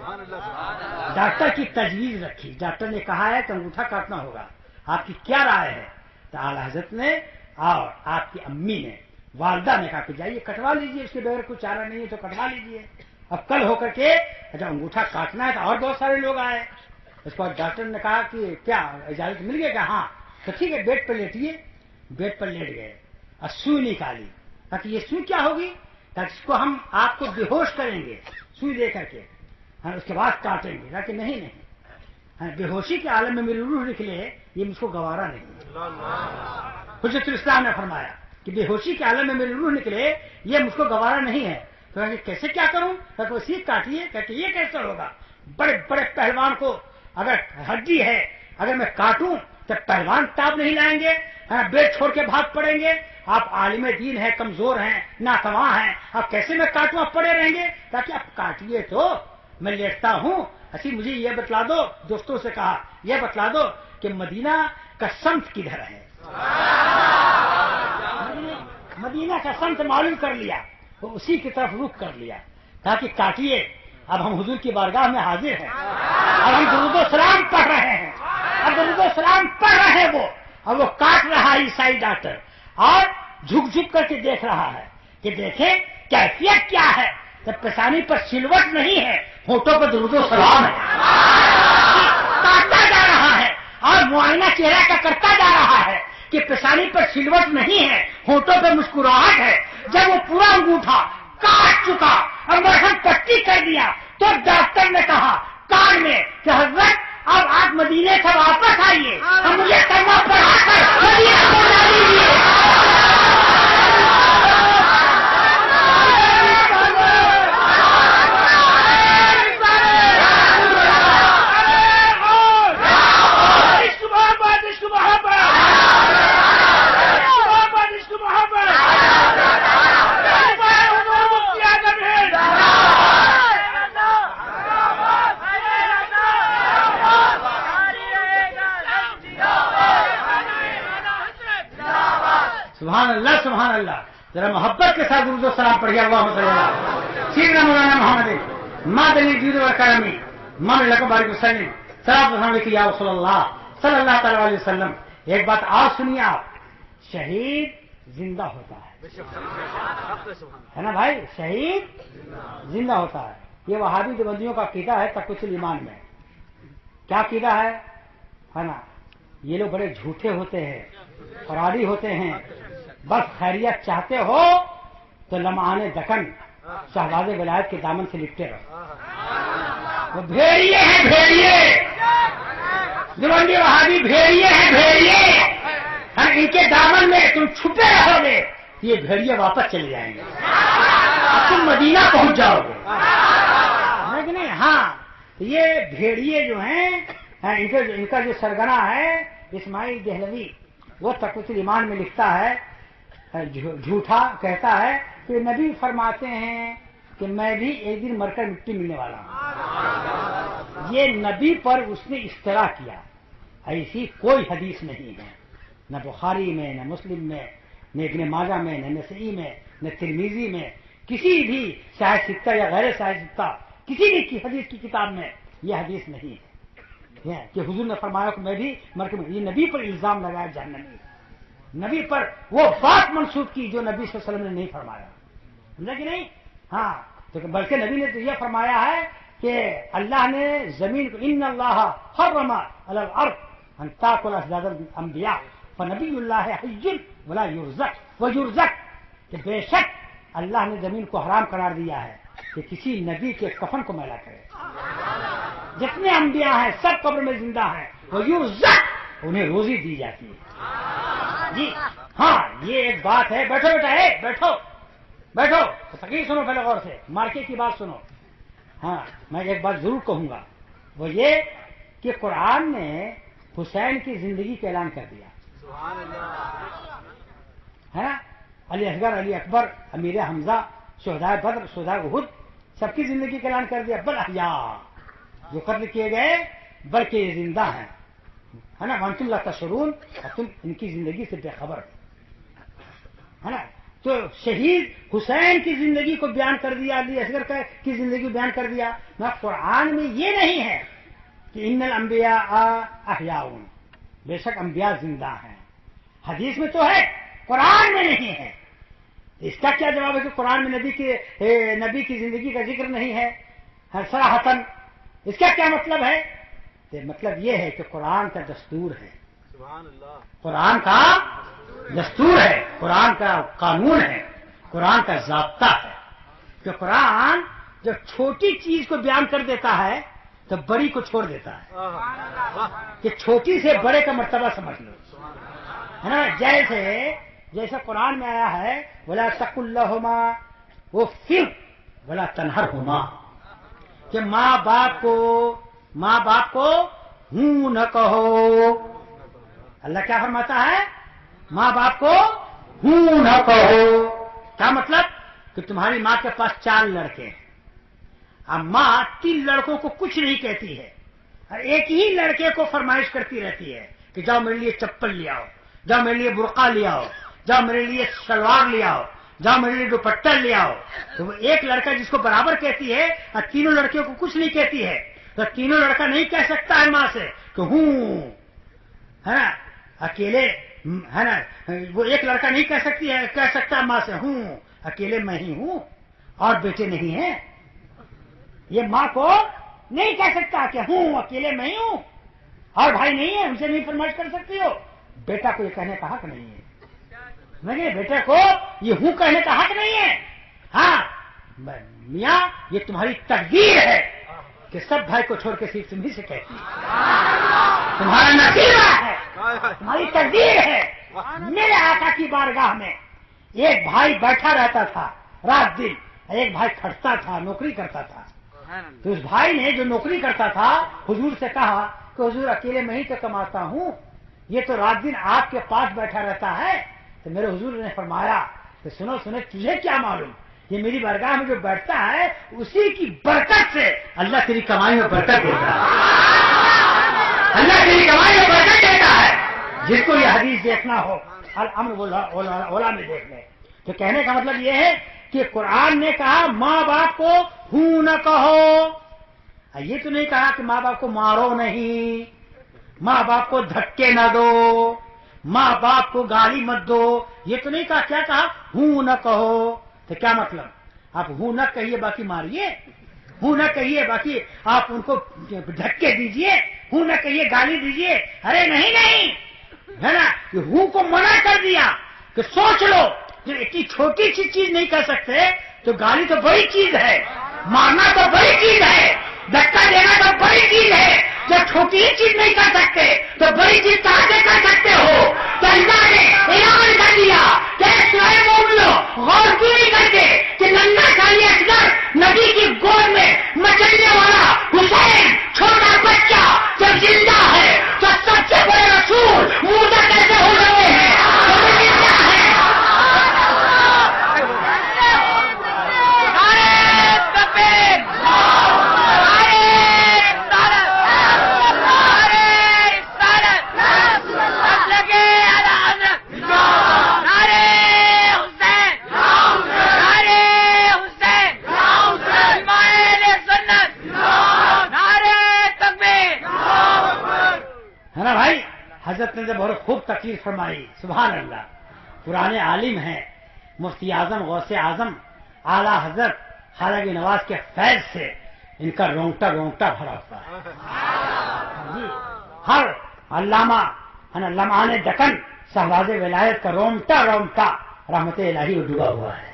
Speaker 1: ڈاکٹر کی تجویز رکھی، ڈاکٹر نے کہا ہے کہ انگوٹھا کاٹنا ہوگا، آپ کی کیا رائے ہے؟ تو اعلیٰ حضرت نے اور آپ کی امی نے، والدہ نے کہا کہ جائیے کٹوا لیجیے، اس کے بغیر کوئی چارہ نہیں ہے تو کٹوا لیجیے۔ اب کل ہو کر کے جب انگوٹھا کاٹنا ہے تو اور بہت سارے لوگ آئے، اس کے بعد ڈاکٹر نے کہا کہ کیا اجازت مل گئی؟ کہ ہاں، تو ٹھیک ہے بیڈ پر لیٹیے، بیڈ پر لیٹ گئے اور سوئی نکالی، کہا کہ یہ سوئی کیا ہوگی؟ کہا اس کو ہم آپ کو بے ہوش کریں گے سوئی دے کر کے، اس کے بعد کاٹیں گے۔ کہا کہ نہیں، بے ہوشی کے عالم میں میری روح نکلے یہ مجھ کو گوارا نہیں۔ حجت الاسلام نے فرمایا کہ بے ہوشی کے عالم میں میری روح نکلے یہ مجھ کو گوارا نہیں ہے۔ تو کیسے کیا کروں؟ کہ سیکھ کاٹیے۔ کہ یہ کیسے ہوگا؟ بڑے بڑے پہلوان کو اگر ہڈی ہے اگر میں کاٹوں تو پہلوان تاب نہیں لائیں گے، بیٹ چھوڑ کے بھاگ پڑیں گے۔ آپ عالم دین ہیں، کمزور ہیں، ناتواں ہیں، اب کیسے میں کاٹوں؟ آپ پڑے رہیں گے۔ تاکہ آپ کاٹیے تو میں لیٹتا ہوں، اسی مجھے یہ بتلا دو، دوستوں سے کہا یہ بتلا دو کہ مدینہ کا سمت کدھر ہے۔ مدینہ کا سمت معلوم کر لیا، وہ اسی کی طرف رخ کر لیا، کہا کہ کاٹیے، اب ہم حضور کی بارگاہ میں حاضر ہیں، اب ہم درود و سلام پڑھ رہے ہیں، اب درود و سلام پڑھ رہے ہیں وہ، اور وہ کاٹ رہا ہے عیسائی ڈاکٹر، اور جھک جھک کر کے دیکھ رہا ہے کہ دیکھیں کیفیت کیا ہے۔ جب پیشانی پر سلوٹ نہیں ہے، ہونٹوں پر درود و سلام ہے، کاٹتا جا رہا ہے اور معائنہ چہرہ کا کرتا جا رہا ہے کہ پیشانی پر سلوٹ نہیں ہے، ہونٹوں پہ مسکراہٹ ہے۔ جب وہ پورا انگوٹھا کاٹ چکا اور مرہم پٹی کر دیا تو ڈاکٹر نے کہا کان میں کہ حضرت اب آپ مدینے سے واپس آئیے اور مجھے کلمہ پڑھا کر مدینہ کو لا لیجیے۔ سبحان اللہ سبحان اللہ، ذرا محبت کے ساتھ درود و سلام پڑھیے۔ اللہم صلی اللہ سیدنا مولانا محمد مادنی جود و کرمی من لکم بارک وسلم صلاۃ و سلام علیک یا رسول اللہ صلی اللہ تعالی علیہ وسلم۔ ایک بات اور سنیے آپ، شہید زندہ ہوتا ہے نا بھائی، شہید زندہ ہوتا ہے۔ یہ وہابی دیوبندیوں کا عقیدہ ہے تقویۃ الایمان میں، کیا عقیدہ ہے نا؟ یہ لوگ بڑے جھوٹے ہوتے ہیں، فراڈی ہوتے ہیں، بس خیریت چاہتے ہو تو لمعان دکن شہباز ولایت کے دامن سے لپٹے رہو. وہ بھیڑیے ہیں، بھیڑیے دیوبندی وہابی بھیڑیے ہیں، بھیڑیے. ان کے دامن میں تم چھپے رہو گے، یہ بھیڑیے واپس چلے جائیں گے، تم مدینہ پہنچ جاؤ گے. نہیں ہاں، یہ بھیڑیے جو ہیں ان کا جو سرگنا ہے اسماعیل دہلوی، وہ تقویۃ الایمان میں لکھتا ہے، جھوٹا کہتا ہے کہ نبی فرماتے ہیں کہ میں بھی ایک دن مر کر مٹی ملنے والا ہوں. یہ نبی پر اس نے افترا کیا. ایسی کوئی حدیث نہیں ہے، نہ بخاری میں، نہ مسلم میں، نہ ابن ماجہ میں، نہ نسائی میں، نہ ترمذی میں، کسی بھی صحیح ستہ یا غیر صحیح ستہ کسی بھی حدیث کی کتاب میں یہ حدیث نہیں ہے کہ حضور نے فرمایا کہ میں بھی مر کے. یہ نبی پر الزام لگایا جہنمی، نبی پر وہ بات منسوخ کی جو نبی صلی اللہ علیہ وسلم نے نہیں فرمایا. سمجھا کہ نہیں؟ ہاں، تو بلکہ نبی نے تو یہ فرمایا ہے کہ اللہ نے زمین کو ان اللہ حرم علی الارض ان تاکل اجساد الانبیاء فنبی اللہ حی ولا یرزق ویرزق، کہ بے شک اللہ نے زمین کو حرام قرار دیا ہے کہ کسی نبی کے کفن کو میلا کرے. جتنے انبیاء ہیں سب قبر میں زندہ ہیں، ویرزق انہیں روزی دی جاتی ہے. جی ہاں، یہ ایک بات ہے. بیٹھو بیٹا، بیٹھو بیٹھو، تقریر سنو پہلے غور سے، مارکے کی بات سنو. ہاں، میں ایک بات ضرور کہوں گا، وہ یہ کہ قرآن نے حسین کی زندگی کا اعلان کر دیا ہے نا. علی اصغر، علی اکبر، امیر حمزہ، شہدائے بدر، شہدائے احد، سب کی زندگی کا اعلان کر دیا. بل احیاء، جو قتل کیے گئے بلکہ یہ زندہ ہیں، ہے نا. وانتم لا تشعرون، اور تم ان کی زندگی سے بے خبر ہے نا. تو شہید حسین کی زندگی کو بیان کر دیا، علی اصغر کی زندگی کو بیان کر دیا. نہ قرآن میں یہ نہیں ہے کہ ان الانبیاء احیاء، بے شک انبیاء زندہ ہیں. حدیث میں تو ہے، قرآن میں نہیں ہے. اس کا کیا جواب ہے کہ قرآن میں نبی کی زندگی کا ذکر نہیں ہے صراحتاً؟ اس کا کیا مطلب ہے؟ کہ مطلب یہ ہے کہ قرآن کا دستور ہے، قرآن کا دستور ہے، قرآن کا قانون ہے، قرآن کا ضابطہ ہے کہ قرآن جب چھوٹی چیز کو بیان کر دیتا ہے تو بڑی کو چھوڑ دیتا ہے، کہ چھوٹی سے بڑے کا مرتبہ سمجھ لو، ہے نا. جیسے قرآن میں آیا ہے ولا تقل لهما اف ولا تنہرهما، کہ ماں باپ کو ہوں نہ کہو. اللہ کیا فرماتا ہے؟ ماں باپ کو ہوں نہ کہو. کیا مطلب؟ کہ تمہاری ماں کے پاس 4 لڑکے ہیں، اب ماں 3 لڑکوں کو کچھ نہیں کہتی ہے، اور ایک ہی لڑکے کو فرمائش کرتی رہتی ہے کہ جاؤ میرے لیے چپل لے آؤ، جاؤ میرے لیے برقع لے آؤ، جاؤ میرے لیے شلوار لے آؤ، جاؤ میرے لیے دوپٹہ لے آؤ. تو وہ ایک لڑکا جس کو برابر کہتی ہے اور تینوں لڑکیوں کو کچھ نہیں کہتی ہے، تو تینوں لڑکا نہیں کہہ سکتا ہے ماں سے کہ ہوں، ہے نا. اکیلے ہے نا، وہ ایک لڑکا نہیں کہہ سکتا ماں سے ہوں اکیلے میں ہی ہوں اور بیٹے نہیں ہیں. یہ ماں کو نہیں کہہ سکتا کہ ہوں اکیلے میں ہی ہوں اور بھائی نہیں ہے، ان سے نہیں فرمائش کر سکتی ہو. بیٹا کو یہ کہنے کا حق نہیں ہے، نہیں، بیٹے کو یہ ہوں کہنے کا حق نہیں ہے. ہاں میاں، یہ تمہاری تقدیر ہے کہ سب بھائی کو چھوڑ کے صرف تمہیں سے کہتی ہے، تمہارا نصیبہ ہے، تمہاری تقدیر ہے. میرے آقا کی بارگاہ میں ایک بھائی بیٹھا رہتا تھا رات دن، ایک بھائی کھٹتا تھا، نوکری کرتا تھا. تو اس بھائی نے جو نوکری کرتا تھا حضور سے کہا کہ حضور اکیلے میں ہی تو کماتا ہوں، یہ تو رات دن آپ کے پاس بیٹھا رہتا ہے. تو میرے حضور نے فرمایا کہ سنو تجھے کیا معلوم، یہ میری بارگاہ میں جو بیٹھتا ہے اسی کی برکت سے اللہ تیری کمائی میں برکت دیتا ہے، اللہ تیری کمائی میں برکت دیتا ہے. جس کو یہ حدیث دیکھنا ہو الامر اولا میں دیکھ لے. تو کہنے کا مطلب یہ ہے کہ قرآن نے کہا ماں باپ کو ہوں نہ کہو. یہ تو نہیں کہا کہ ماں باپ کو مارو نہیں، ماں باپ کو دھکے نہ دو، ماں باپ کو گالی مت دو. یہ تو نہیں کہا. کیا کہا؟ ہوں نہ کہو. تو کیا مطلب؟ آپ ہوں نہ کہیے باقی ماریے، ہوں نہ کہیے باقی آپ ان کو دھکے دیجئے، ہوں نہ کہیے گالی دیجیے، ارے نہیں نہیں ہے نا، یہ ہوں کو منع کر دیا کہ سوچ لو، جو اتنی چھوٹی سی چیز نہیں کر سکتے تو گالی تو بڑی چیز ہے، مارنا تو بڑی چیز ہے، دھکا دینا تو بڑی چیز ہے، جب چھوٹی ہی چیز نہیں کر سکتے تو بڑی چیز کہاں سے کر سکتے ہو؟ تو اللہ نے اعلان کر دیا کہ سوئے مومنو غور کیوں نہیں کرتے کہ ننگا سالی اصغر نبی کی گود میں مچلنے والا حسین چھوٹا بچہ جب زندہ ہے تو سب سے بڑے رسول مردہ کیسے ہو رہے ہیں؟ حضرت نے بہت خوب تقریر فرمائی، سبحان اللہ، پرانے عالم ہیں، مفتی اعظم غوث اعظم اعلیٰ حضرت خواجہ کی نواز کے فیض سے ان کا رونگٹا رونگٹا بھرا ہوا ہے جی، ہر علامہ لمعان دکن شہباز ولایت کا رونگٹا رونگٹا رحمت الہی میں ڈوبا ہوا ہے،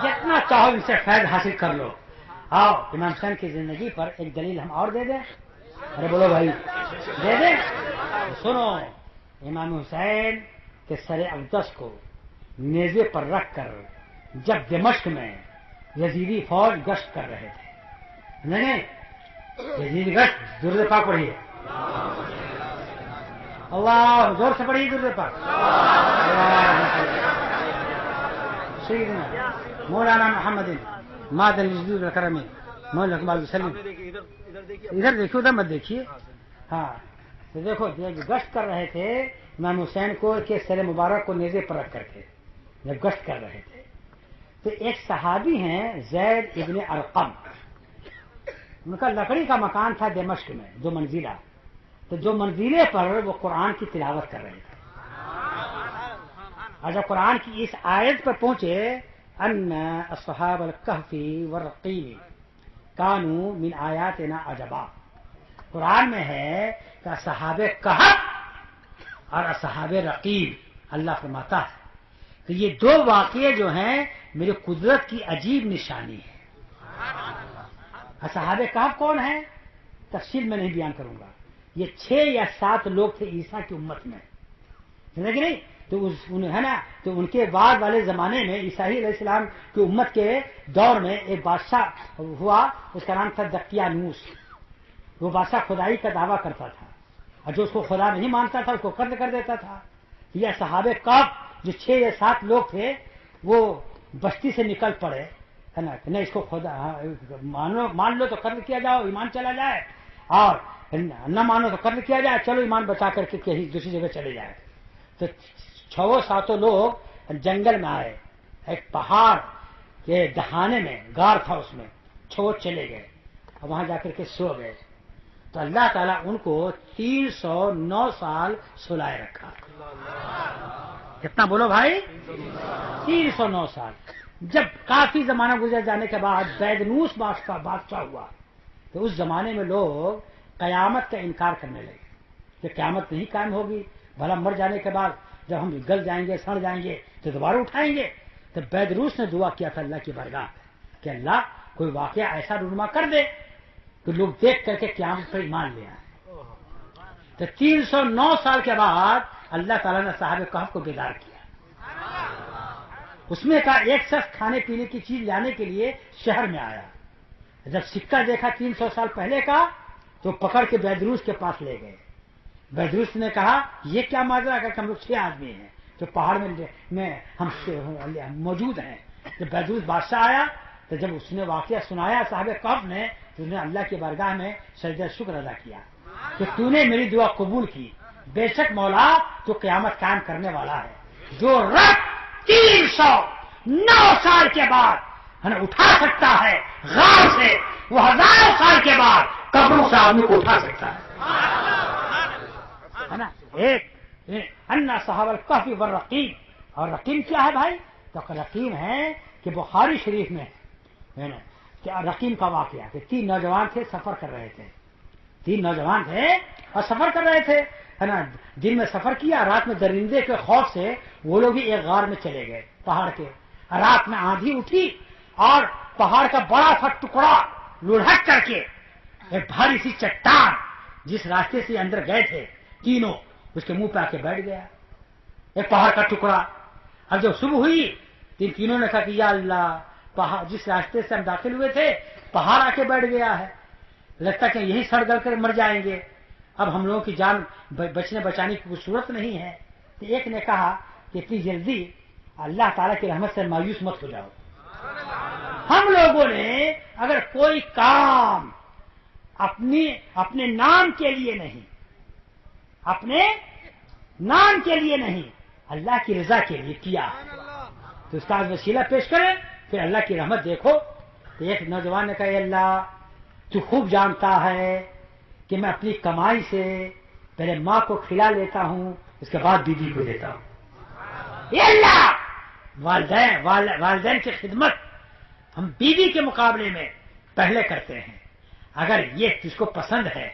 Speaker 1: جتنا چاہو ان سے فیض حاصل کر لو۔ آؤ امام حسین کی زندگی پر ایک دلیل ہم اور دے دیں، ارے بولو بھائی دے دیں، سنو، امام حسین کے سر اقدس کو نیزے پر رکھ کر جب دمشق میں یزیدی فوج گشت کر رہے تھے، نہیں یزیدی گشت، درود پاک پڑھیے، اللہ زور سے پڑھیے درود پاک، سیدنا مولانا محمد مادن الجود الکرمی مولانا اقبال وسلم، ادھر دیکھیے ادھر مت دیکھیے، ہاں تو دیکھو گشت کر رہے تھے امام حسین کو کے سر مبارک کو نیزے پر رکھ کر کے جب گشت کر رہے تھے تو ایک صحابی ہیں زید ابن ارقم، ان کا لکڑی کا مکان تھا دمشق میں 2 منزلہ، تو 2 منزلے پر وہ قرآن کی تلاوت کر رہے تھے، اور جب قرآن کی اس آیت پر پہنچے ان اصحاب الکہف والرقیم کانوا من آیاتنا عجبا، قرآن میں ہے کہ اصحاب کہف اور اصحاب رقیم، اللہ فرماتا ہے کہ یہ 2 واقعے جو ہیں میری قدرت کی عجیب نشانی ہے۔ اصحاب کہف کون ہیں؟ تفصیل میں نہیں بیان کروں گا، یہ 6 یا 7 لوگ تھے عیسیٰ کی امت میں، سمجھے کہ نہیں؟ تو ہے نا، تو ان کے بعد والے زمانے میں عیسیٰ علیہ السلام کی امت کے دور میں ایک بادشاہ ہوا، اس کا نام تھا دقیانوس، وہ بادشاہ خدائی کا دعویٰ کرتا تھا، اور جو اس کو خدا نہیں مانتا تھا اس کو قتل کر دیتا تھا۔ یہ صحابہ کہف جو 6 یا 7 لوگ تھے وہ بستی سے نکل پڑے، ہے نا، نہیں اس کو خدا مان لو تو قتل کیا جاؤ، ایمان چلا جائے، اور نہ مانو تو قتل کیا جائے، چلو ایمان بچا کر کے کہیں دوسری جگہ چلے جائے۔ تو 6-7 لوگ جنگل میں آئے، ایک پہاڑ کے دہانے میں غار تھا، اس میں چھوڑ چلے گئے اور وہاں جا کر کے سو گئے، تو اللہ تعالیٰ ان کو 309 سال سلائے رکھا۔ کتنا بولو بھائی؟ 309 سال۔ جب کافی زمانہ گزر جانے کے بعد بیدنوس بادشاہ ہوا تو اس زمانے میں لوگ قیامت کا انکار کرنے لگے کہ قیامت نہیں قائم ہوگی، بھلا مر جانے کے بعد جب ہم گل جائیں گے، سڑ جائیں گے تو دوبارہ اٹھائیں گے۔ تو بیدروس نے دعا کیا تھا اللہ کی بارگاہ کہ اللہ کوئی واقعہ ایسا رونما کر دے کہ لوگ دیکھ کر کے قیامت پر ایمان لے آئے۔ تو 309 سال کے بعد اللہ تعالیٰ نے صاحب کہف کو بیدار کیا، اس میں کا ایک شخص کھانے پینے کی چیز لانے کے لیے شہر میں آیا، جب سکہ دیکھا 300 سال پہلے کا تو پکڑ کے بیدروس کے پاس لے گئے۔ بیدروس نے کہا یہ کیا ماجرا ہے کہ ہم لوگ 6 آدمی ہیں جو پہاڑ میں ہم موجود ہیں۔ جب بیدروس بادشاہ آیا تو جب اس نے واقعہ سنایا صاحب کہف نے تو انہوں نے اللہ کی بارگاہ میں سجدہ شکر ادا کیا کہ تو نے میری دعا قبول کی، بے شک مولا تو قیامت قائم کرنے والا ہے، جو رب 309 سال کے بعد ہمیں اٹھا سکتا ہے غار سے، وہ ہزاروں سال کے بعد قبروں سے آدمی کو اٹھا سکتا ہے نا۔ ایک انا صحاب الکہف والرقیم، اور رقیم کیا ہے بھائی؟ تو رقیم ہے کہ بخاری شریف میں ہے نا کہ رقیم کا واقعہ کہ 3 نوجوان تھے، سفر کر رہے تھے، 3 نوجوان تھے اور سفر کر رہے تھے، ہے نا، دن میں سفر کیا، رات میں درندے کے خوف سے وہ لوگ بھی ایک غار میں چلے گئے پہاڑ کے. رات میں آندھی اٹھی اور پہاڑ کا بڑا سا ٹکڑا لڑھک کر کے ایک بھاری سی چٹان جس راستے سے اندر گئے تھے تینوں، اس کے منہ پہ آ کے بیٹھ گیا ایک پہاڑ کا ٹکڑا. اب جب صبح ہوئی تینوں نے کہا کہ یا اللہ، پہاڑ جس راستے سے ہم داخل ہوئے تھے پہاڑ آ کے بیٹھ گیا ہے، لگتا کہ یہی سڑ گل کر مر جائیں گے، اب ہم لوگوں کی جان بچنے بچانے کی کوئی صورت نہیں ہے. تو ایک نے کہا کہ اتنی جلدی اللہ تعالیٰ کی رحمت سے مایوس مت ہو جاؤ. ہم لوگوں نے اگر کوئی کام اپنے نام کے لیے نہیں، اپنے نام کے لیے نہیں، اللہ کی رضا کے لیے کیا تو اس کا وسیلہ پیش کریں، پھر اللہ کی رحمت دیکھو. تو ایک نوجوان نے کہا اے اللہ، تو خوب جانتا ہے کہ میں اپنی کمائی سے پہلے ماں کو کھلا لیتا ہوں، اس کے بعد بیوی کو دیتا ہوں. اے اللہ، والدین کی خدمت ہم بیوی کے مقابلے میں پہلے کرتے ہیں. اگر یہ تجھ کو پسند ہے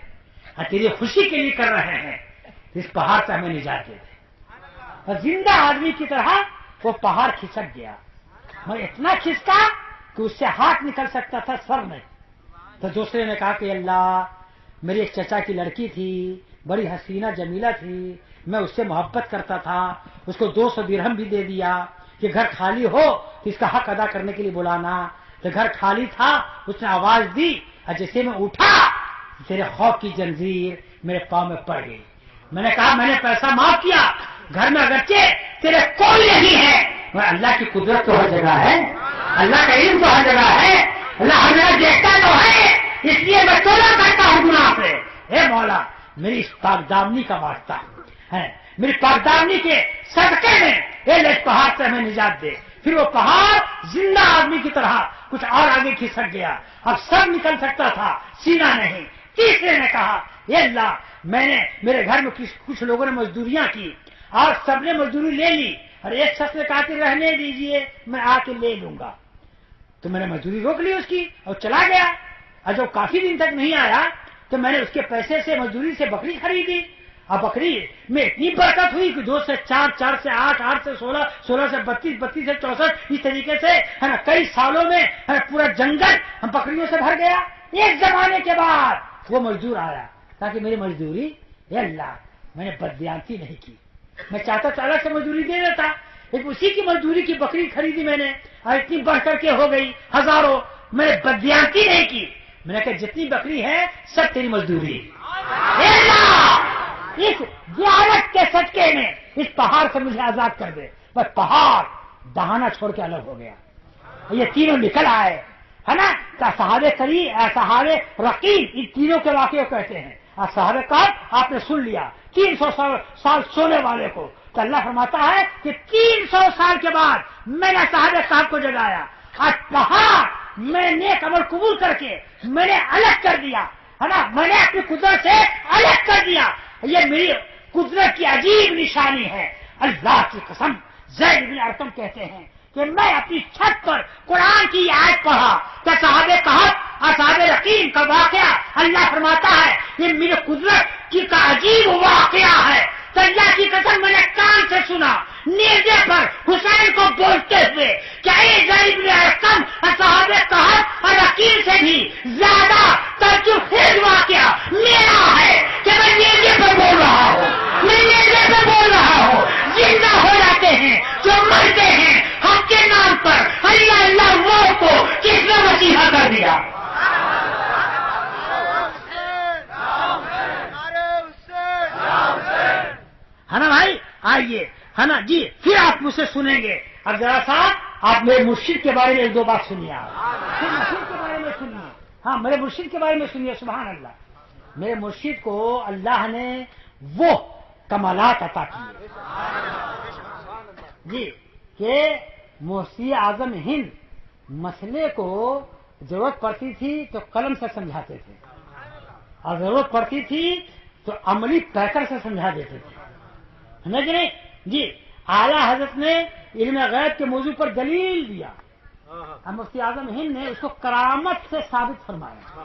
Speaker 1: اور تیری خوشی کے لیے کر رہے ہیں تو اس پہاڑ سے ہمیں نجات دے دے. اور زندہ آدمی کی طرح وہ پہاڑ کھسک گیا، مگر اتنا کھسکا کہ اس سے ہاتھ نکل سکتا تھا، سر نہیں. تو دوسرے نے کہا کہ اللہ، میری ایک چچا کی لڑکی تھی، بڑی حسینہ جمیلہ تھی، میں اس سے محبت کرتا تھا، اس کو 200 درہم بھی دے دیا کہ گھر خالی ہو تو اس کا حق ادا کرنے کے لیے بلانا. تو گھر خالی تھا، اس نے آواز دی اور جیسے میں اٹھا تیرے خوف کی جنزیر میرے پاؤں میں پڑ گئی. میں نے کہا میں نے پیسہ معاف کیا، گھر میں اگرچہ تیرے کوئی نہیں ہے، مگر اللہ کی قدرت تو ہر جگہ ہے، اللہ کا علم تو ہر جگہ ہے، اللہ ہر جگہ دیکھتا تو ہے، اس لیے میں توبہ کرتا ہوں گناہ سے. اے مولا، میری اس پاک دامنی کا واسطہ ہے، میری پاک دامنی کے صدقے میں اس پہاڑ سے ہمیں نجات دے. پھر وہ پہاڑ زندہ آدمی کی طرح کچھ اور آگے کھسک گیا، اب سر نکل سکتا تھا، سینہ نہیں. تیسرے نے کہا اے اللہ، میں نے میرے گھر میں کچھ لوگوں نے مزدوریاں کی اور سب نے مزدوری لے لی، اور ایک شخص نے کہا کہ رہنے دیجئے میں آ کے لے لوں گا. تو میں نے مزدوری روک لی اس کی اور چلا گیا. اور جب کافی دن تک نہیں آیا تو میں نے اس کے پیسے سے مزدوری سے بکری خریدی، اور بکری میں اتنی برکت ہوئی کہ 2 سے 4، 4 سے 8، 8 سے 16، 16 سے 32، 32 سے 64، اس طریقے سے ہے نا کئی سالوں میں ہے نا پورا جنگل ہم بکریوں سے بھر گیا. ایک زمانے کے بعد وہ مزدور آیا تاکہ میری مزدوری، اے اللہ، میں نے بددیانتی نہیں کی، میں چاہتا تھا الگ سے مزدوری دے دیتا، لیکن اسی کی مزدوری کی بکری خریدی میں نے اور اتنی بڑھ کر کے ہو گئی ہزاروں. میں نے بددیانتی نہیں کی، میں نے کہا جتنی بکری ہے سب تیری مزدوری. اے اللہ، اس دیانت کے صدقے میں اس پہاڑ سے مجھے آزاد کر دے. بس پہاڑ بہانہ چھوڑ کے الگ ہو گیا. یہ تینوں نکل آئے، ہے نا. صحابہ کریم، صحابہ رقیم، ان تینوں کے واقعے کہتے ہیں. اور صحابہ کا آپ نے سن لیا 300 سال سونے والے کو، تو اللہ فرماتا ہے کہ 300 سال کے بعد میں نے صحابہ صاحب کو جگایا اور پہاڑ میں نیک عمل قبول کر کے میں نے الگ کر دیا، ہے نا، میں نے اپنی قدرت سے الگ کر دیا. یہ میری قدرت کی عجیب نشانی ہے. اللہ کی قسم، زید بن ارقم کہتے ہیں کہ میں اپنی چھت پر قرآن کی آیت پڑھا تو صحابہ کہف اور صحابہ رقیم کا واقعہ اللہ فرماتا ہے یہ میری قدرت کی کا عجیب واقعہ ہے. تو اللہ کی قسم میں نے کان سے سنا نیزے پر حسین کو بولتے ہوئے کہ اے زید بن ارقم اور صحابہ کہف اور رقیم سے بھی زیادہ تعجب خیز واقعہ میرا ہے کہ میں نیزے پر بول رہا ہوں، میں نیزے پر بول رہا ہوں. زندہ ہو جاتے ہیں جو مرتے ہیں حق کے نام پر. اللہ اللہ وہ کو کس نے مسیحا کر دیا. ہے نا بھائی، آئیے، ہے نا جی. پھر آپ مجھ سے سنیں گے. اب ذرا سا آپ میرے مرشد کے بارے میں 1-2 بات سنیے. آپ مرشد کے بارے میں سنیے. ہاں، میرے مرشد کے بارے میں سنیے. سبحان اللہ. میرے مرشد کو اللہ نے وہ کمالات عطا کیے جی کہ مفتی اعظم ہند مسئلے کو ضرورت پڑتی تھی تو قلم سے سمجھاتے تھے اور ضرورت پڑتی تھی تو عملی پیکر سے سمجھا دیتے تھے. سمجھ نہیں جی. اعلیٰ حضرت نے علم غیب کے موضوع پر دلیل دیا
Speaker 2: اب مفتی اعظم ہند نے اس کو کرامت سے ثابت فرمایا.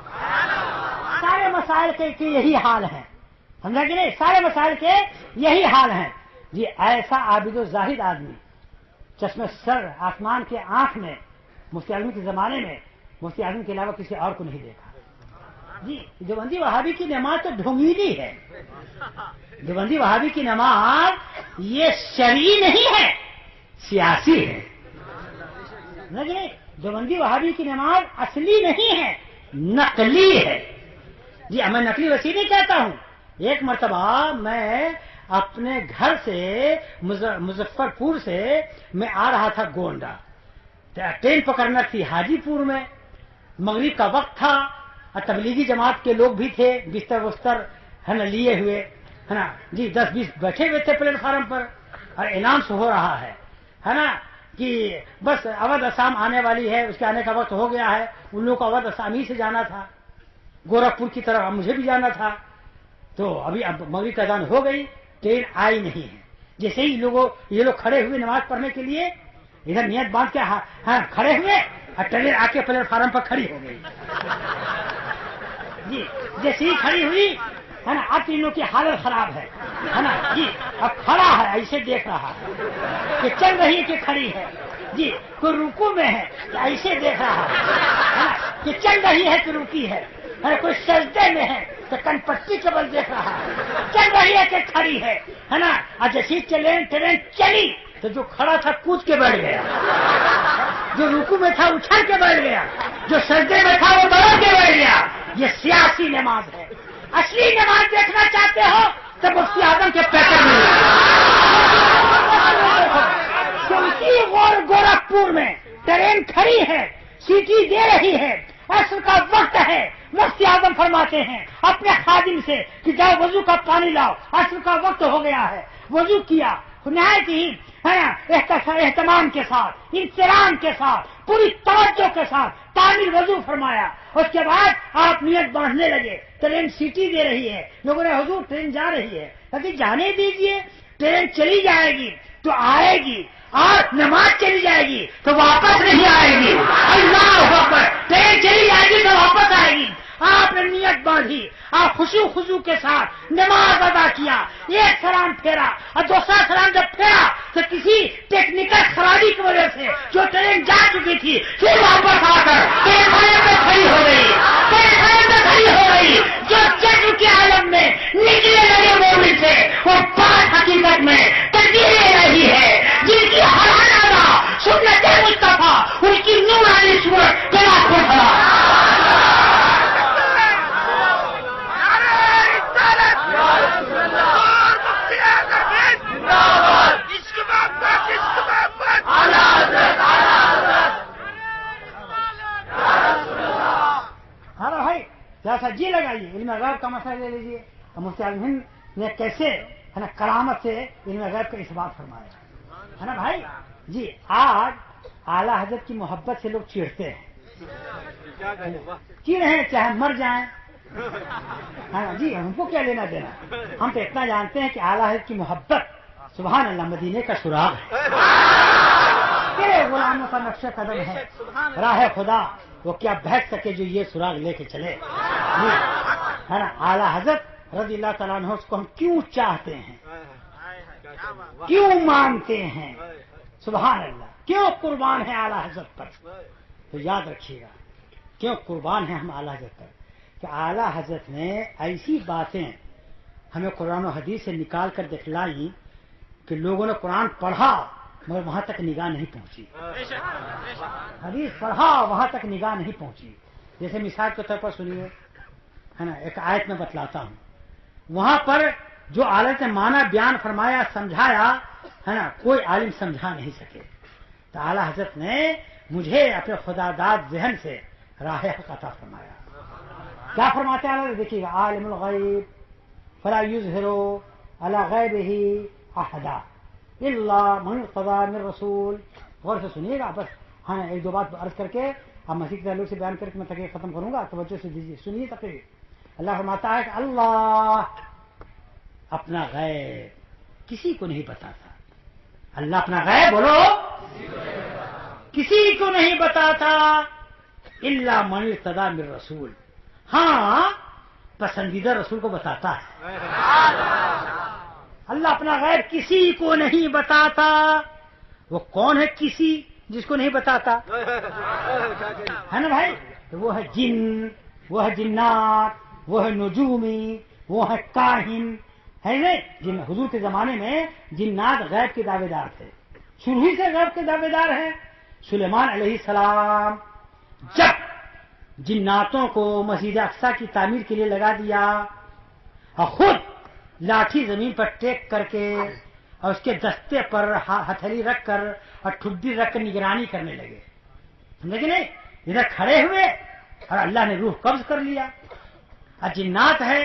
Speaker 2: سارے مسائل کے یہی حال ہیں, سمجھا کہ نہیں؟ سارے مسائل کے یہی حال ہیں. جی ایسا عابد و زاہد آدمی چشمے سر آسمان کے آنکھ میں مفتی اعظم کے زمانے میں مفتی اعظم کے علاوہ کسی اور کو نہیں دیکھا. جی دیوبندی وہابی کی نماز تو ڈھونگیلی ہے. دیوبندی وہابی کی نماز یہ شرعی نہیں ہے, سیاسی ہے. نہیں, دیوبندی وہابی کی نماز اصلی نہیں ہے, نقلی ہے. جی میں نقلی وسیع نہیں کہتا ہوں. ایک مرتبہ میں اپنے گھر سے مظفر پور سے میں آ رہا تھا گونڈا, ٹرین پکڑنا تھی حاجی پور میں, مغرب کا وقت تھا, اور تبلیغی جماعت کے لوگ بھی تھے بستر وستر ہے نا لیے ہوئے, ہے نا جی 10-20 بیٹھے ہوئے تھے پلیٹ فارم پر, اور اناؤنس ہو رہا ہے نا کہ بس اودھ آسام آنے والی ہے, اس کے آنے کا وقت ہو گیا ہے. ان لوگوں کو اودھ آسامی سے جانا تھا, گورکھپور کی طرف مجھے بھی جانا تھا. تو ابھی اب مغرب کا اذان ہو گئی, ٹرین آئی نہیں ہے. جیسے ہی یہ لوگ کھڑے ہوئے نماز پڑھنے کے لیے, ادھر نیت باندھ کے کھڑے ہوئے, اور ٹرین آ کے پلیٹ فارم پر کھڑی ہو گئی. جی جیسے ہی کھڑی ہوئی ہے نا, اب تینوں کی حالت خراب ہے نا. جی اب کھڑا ہے ایسے دیکھ رہا ہے کہ چل رہی ہے کہ کھڑی ہے. جی کوئی رکوع میں ہے تو ایسے دیکھ رہا ہے نا کہ چل رہی ہے کہ رکی ہے. کوئی سجدے میں ہے تو کن پٹی کے بل دیکھ رہا ہے, چل رہی ہے کہ کھڑی ہے نا. اور جیسے ٹرین چلی تو جو کھڑا تھا کود کے بیٹھ گیا, جو رکوع میں تھا اچھل کے بیٹھ گیا, جو سجدے میں تھا وہ دوڑ کے بیٹھ گیا. یہ سیاسی نماز ہے. اصلی نماز دیکھنا چاہتے ہو تو مفتی اعظم کے پیٹر میں گورکھپور میں ٹرین کھڑی ہے, سیٹی دے رہی ہے, عصر کا وقت ہے. مفتی اعظم فرماتے ہیں اپنے خادم سے کہ جاؤ وضو کا پانی لاؤ, عصر کا وقت ہو گیا ہے. وضو کیا, نہایت ہی اہتمام کے ساتھ, انتظام کے ساتھ, پوری توجہ کے ساتھ تعمیر وضو فرمایا. اس کے بعد آپ نیت باندھنے لگے. ٹرین سیٹی دے رہی ہے, لوگوں نے حضور ٹرین جا رہی ہے, لیکن جانے دیجئے, ٹرین چلی جائے گی تو آئے گی, اور نماز چلی جائے گی تو واپس نہیں آئے گی. اللہ اکبر. ٹرین چلی جائے گی تو واپس آئے گی. آپ نے نیت باندھی, آپ خشوع خضوع کے ساتھ نماز ادا کیا, ایک سلام پھیرا, اور دوسرا سلام جب پھیرا تو کسی ٹیکنیکل خرابی کی وجہ سے جو ٹرین جا چکی تھی پھر واپس آ کر ٹرین پہ کھڑی ہو گئی, ٹرین پہ کھڑی ہو گئی. جو چل کے عالم میں نکلے لگے مومن سے وہ بات حقیقت میں تقدیر رہی ہے, جن کی ہر ادا سنت مصطفیٰ ان کی نورانی صورت بلا کھڑا. ایسا جی لگائیے, علم غیب کا مسئلہ لے لیجیے. مفتی اعظم ہند نے کیسے ہے نا کرامت سے علم غیب کا اثبات فرمایا ہے نا بھائی. جی آج اعلیٰ حضرت کی محبت سے لوگ چڑھتے ہیں, چڑ ہیں چاہے مر جائیں. جی ہم کو کیا لینا دینا, ہم تو اتنا جانتے ہیں کہ اعلیٰ حضرت کی محبت سبحان اللہ مدینے کا سراغ ہے, تیرے غلاموں کا نقش قدم ہے, راہ خدا وہ کیا بہت سکے جو یہ سراغ لے کے چلے. ہے نا اعلیٰ حضرت رضی اللہ تعالیٰ عنہ کو ہم کیوں چاہتے ہیں, کیوں مانتے ہیں, سبحان اللہ, کیوں قربان ہے اعلیٰ حضرت پر. تو یاد رکھیے گا کیوں قربان ہیں ہم اعلیٰ حضرت پر, کہ اعلیٰ حضرت نے ایسی باتیں ہمیں قرآن و حدیث سے نکال کر دکھلائی کہ لوگوں نے قرآن پڑھا مگر وہاں تک نگاہ نہیں پہنچی, حدیث پڑھا وہاں تک نگاہ نہیں پہنچی. جیسے مثال کے طور پر سنیے, ہے نا ایک آیت میں بتلاتا ہوں, وہاں پر جو عالم نے معنی بیان فرمایا سمجھایا ہے نا کوئی عالم سمجھا نہیں سکے. تو اعلیٰ حضرت نے مجھے اپنے خدا داد ذہن سے راہ حق عطا فرمایا. کیا فرماتے ہیں دیکھیے گا, عالم الغیب فلا یظہر علی غیبہ احدا الا من ارتضی من رسول. غور سے سنیے گا بس, ہاں ایک دو بات عرض کر کے اب مسیح کے تعلق سے بیان کر کے میں تقریر ختم کروں گا, توجہ سے دیجیے سنیے تقریر. اللہ فرماتا ہے کہ اللہ اپنا غیب کسی کو نہیں بتاتا. اللہ اپنا غیب بولو کسی کو نہیں بتاتا الا من ارتضی من رسول، ہاں پسندیدہ رسول کو بتاتا ہے۔ اللہ اپنا غیب کسی کو نہیں بتاتا۔ وہ کون ہے کسی جس کو نہیں بتاتا؟ ہے نا بھائی؟ وہ ہے جن، وہ ہے جنات، وہ ہے نجومی، وہ ہے کاہن، ہے نا؟ جن حضور کے زمانے میں جنات غیب کے دعوے دار تھے، شروع ہی سے غیب کے دعوے دار ہیں۔ سلیمان علیہ السلام جب جناتوں کو مسجد اقصی کی تعمیر کے لیے لگا دیا اور خود لاٹھی زمین پر ٹیک کر کے اور اس کے دستے پر ہتھیلی رکھ کر اور ٹھڈی رکھ کر نگرانی کرنے لگے، سمجھے کہ نہیں؟ ادھر کھڑے ہوئے اور اللہ نے روح قبض کر لیا۔ اور جنات ہے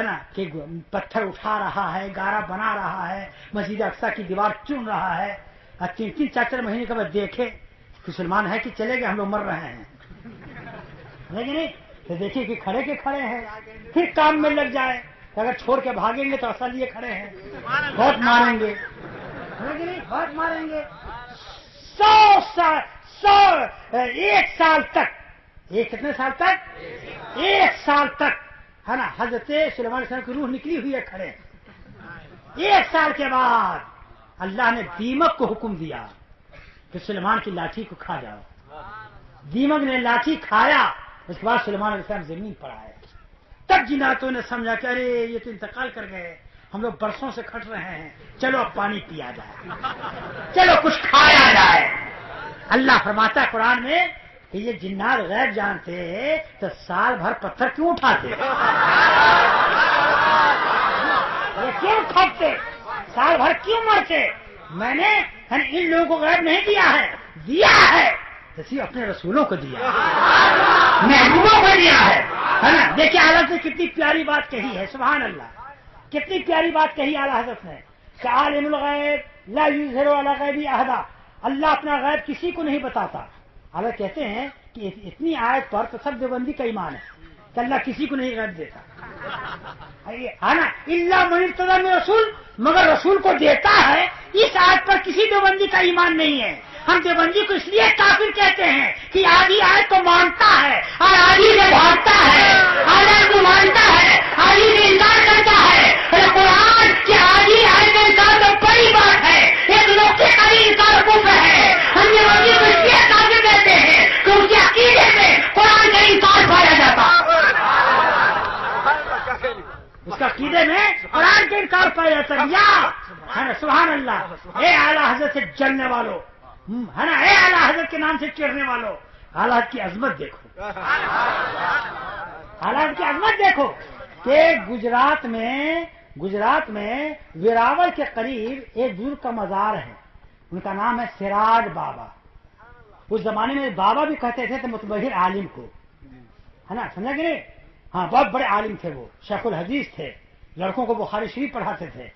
Speaker 2: نا کہ پتھر اٹھا رہا ہے، گارا بنا رہا ہے، مسجد اقصی کی دیوار چن رہا ہے، اور 3-4 مہینے کے بعد دیکھے کہ سلمان ہے کہ چلے گئے، ہم لوگ مر رہے ہیں، لیکن نہیں تو دیکھیے کہ کھڑے کے کھڑے ہیں، پھر کام میں لگ جائے، اگر چھوڑ کے بھاگیں گے تو اصل یہ کھڑے ہیں، بہت ماریں گے، لیکن نہیں بہت ماریں گے۔ 1 سال تک، یہ کتنے سال تک؟ 1 سال تک ہے نا حضرت سلیمان علیہ السلام کی روح نکلی ہوئی ہے کھڑے۔ 1 سال کے بعد اللہ نے دیمک کو حکم دیا کہ سلیمان کی لاٹھی کو کھا جاؤ۔ دیمک نے لاٹھی کھایا، اس کے بعد سلیمان علیہ السلام زمین پر آئے۔ تب جناتوں نے سمجھا کہ ارے یہ تو انتقال کر گئے، ہم لوگ برسوں سے کھٹ رہے ہیں، چلو اب پانی پیا جائے، چلو کچھ کھایا جائے۔ اللہ فرماتا ہے قرآن میں کہ یہ جنات غیب جانتے تو سال بھر پتھر کیوں اٹھاتے؟ یہ کیوں کھپتے؟ سال بھر کیوں مرتے؟ میں نے ان لوگوں کو غیب نہیں دیا ہے، دیا ہے اسی اپنے رسولوں کو دیا، محبوبوں کو دیا ہے نا؟ دیکھیے اعلیٰ حضرت نے کتنی پیاری بات کہی ہے، سبحان اللہ، کتنی پیاری بات کہی اعلیٰ حضرت نے کہ عالم الغیب لا یظہر علی غیبہ احدا، اللہ اپنا غیب کسی کو نہیں بتاتا۔ اعلیٰ کہتے ہیں کہ اتنی آیت پر تو سب دیوبندی کا ایمان ہے کہ اللہ کسی کو نہیں غیب دیتا ہے نا، الا من ارتضی من رسول، مگر رسول کو دیتا ہے۔ اس آیت پر کسی دیوبندی کا ایمان نہیں ہے۔ ہم دیوبندی کو اس لیے کافر کہتے ہیں کہ آدھی آیت کو مانتا ہے اور آدھی سے بھاگتا ہے، آدھی کو مانتا ہے آدھی سے انکار کرتا ہے۔ قرآن کی آدھی آیت کا انکار تو بڑی بات ہے، ایک نقطے کا بھی انکار کفر ہے۔ ہم دیوبندی کو اس لیے کافر کہتے ہیں کہ اس کے عقیدے میں قرآن کا انکار پایا جاتا، اس کا عقیدے میں قرآن کا انکار پایا جاتا ہے۔ سبحان اللہ، اے اعلیٰ حضرت سے جلنے والوں ہے نا، اے اعلیٰ حضرت کے نام سے چڑھنے والوں، اعلیٰ کی عظمت دیکھو، اعلیٰ کی عظمت دیکھو کہ گجرات میں ویراول کے قریب ایک بزرگ کا مزار ہے، ان کا نام ہے سراج بابا۔ اس زمانے میں بابا بھی کہتے تھے تو متبحر عالم کو، ہے نا، سمجھا کہ نہیں؟ ہاں بہت بڑے عالم تھے، وہ شیخ الحدیث تھے، لڑکوں کو بخاری شریف پڑھاتے تھے۔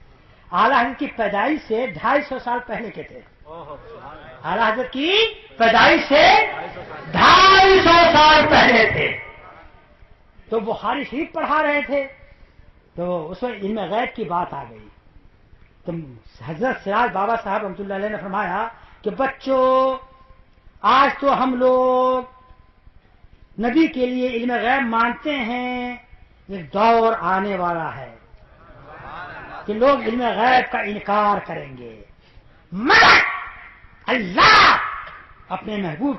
Speaker 2: اعلیٰ حضرت کی پیدائش سے 250 سال پہلے کے تھے، اعلیٰ حضرت کی پیدائش سے 250 سال پہلے تھے، تو بخاری شریف پڑھا رہے تھے، تو اس میں علم غیب کی بات آ گئی۔ تو حضرت سراج بابا صاحب رحمۃ اللہ علیہ نے فرمایا کہ بچوں، آج تو ہم لوگ نبی کے لیے علم غیب مانتے ہیں، ایک دور آنے والا ہے کہ لوگ علم غیب کا انکار کریں گے، مگر اللہ اپنے محبوب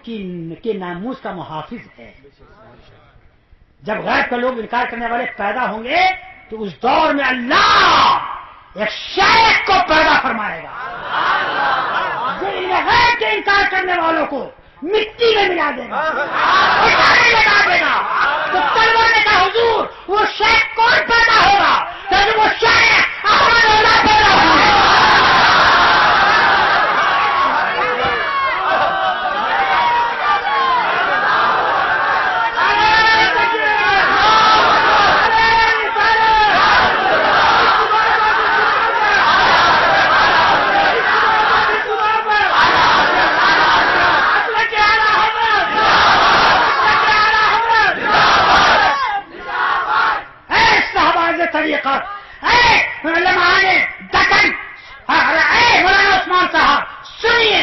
Speaker 2: کے ناموس کا محافظ ہے۔ جب غیب کا لوگ انکار کرنے والے پیدا ہوں گے تو اس دور میں اللہ ایک شیخ کو پیدا فرمائے گا جو علم غیب کے انکار کرنے والوں کو مٹی میں ملا دے گا، اٹھانے لگا دے گا۔ تو طلبہ نے کہا حضور وہ شیخ کون پیدا ہوگا؟ تو وہ شیخ احمد اللہ پیدا ہوگا۔ مولانا عثمان صاحب سنیے،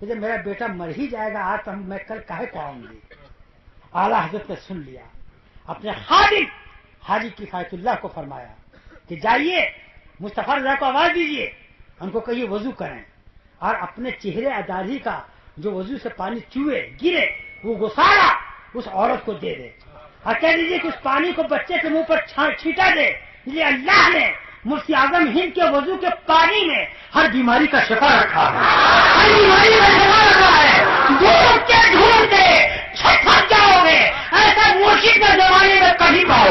Speaker 2: تو جب میرا بیٹا مر ہی جائے گا آج تو میں کل کاہے کو آؤں گی. اعلیٰ حضرت نے سن لیا, اپنے خادم حاجی کفایت اللہ کو فرمایا کہ جائیے مصطفیٰ رضا کو آواز دیجیے, ان کو کہیے وضو کریں اور اپنے چہرے اداری کا جو وضو سے پانی چوئے گرے وہ گسارا اس عورت کو دے دے اور کہہ دیجیے کہ اس پانی کو بچے کے منہ پر چھینٹا دے. یہ اللہ نے مفتی اعظم ہند کے وضو کے پانی میں ہر بیماری کا شفا رکھا ہے, ہر بیماری کا شفا رکھا ہے. ڈھونڈتے ڈھونڈتے چھٹ جاؤ گے, ایسا مرشد کے زمانے میں کبھی پاؤ.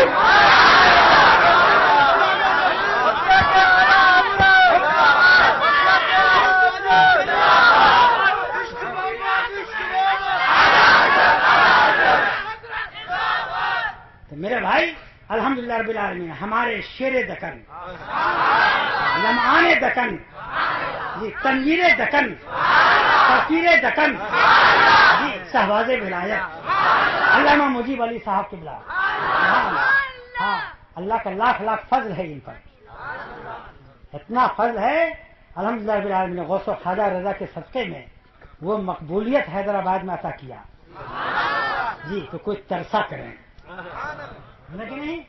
Speaker 2: تو میرے بھائی الحمدللہ رب العالمین ہمارے شیر دکن, لمعان دکن, جی تنویر دکن, تفسیر دکن, جی شہباز ولایت علامہ مجیب علی صاحب قبلہ. ہاں اللہ کا لاکھ لاکھ فضل ہے ان پر, اتنا فضل ہے الحمدللہ رب العالمین نے غوث و خواجہ رضا کے صدقے میں وہ مقبولیت حیدرآباد میں عطا کیا. جی تو کوئی ترسا کریں کہ نہیں,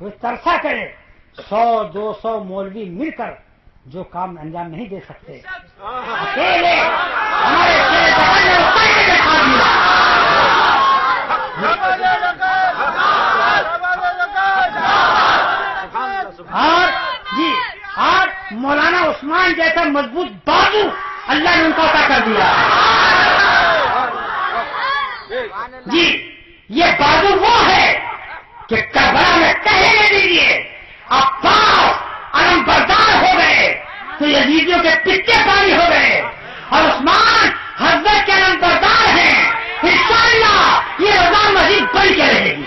Speaker 2: کوئی ترسا کرے. 100-200 مولوی مل کر جو کام انجام نہیں دے سکتے, اکیلے ہمارے اور جی اور مولانا عثمان جیسا مضبوط بازو اللہ نے ان کو عطا کر دیا. جی یہ بازو وہ ہے کہ کربلا میں کہنے دیجیے عباس علم بردار ہو گئے تو یزیدیوں کے پتے پانی ہو گئے, اور عثمان حضرت کے علم بردار ہیں. انشاءاللہ یہ رضا مزید بڑھ کے رہے گی.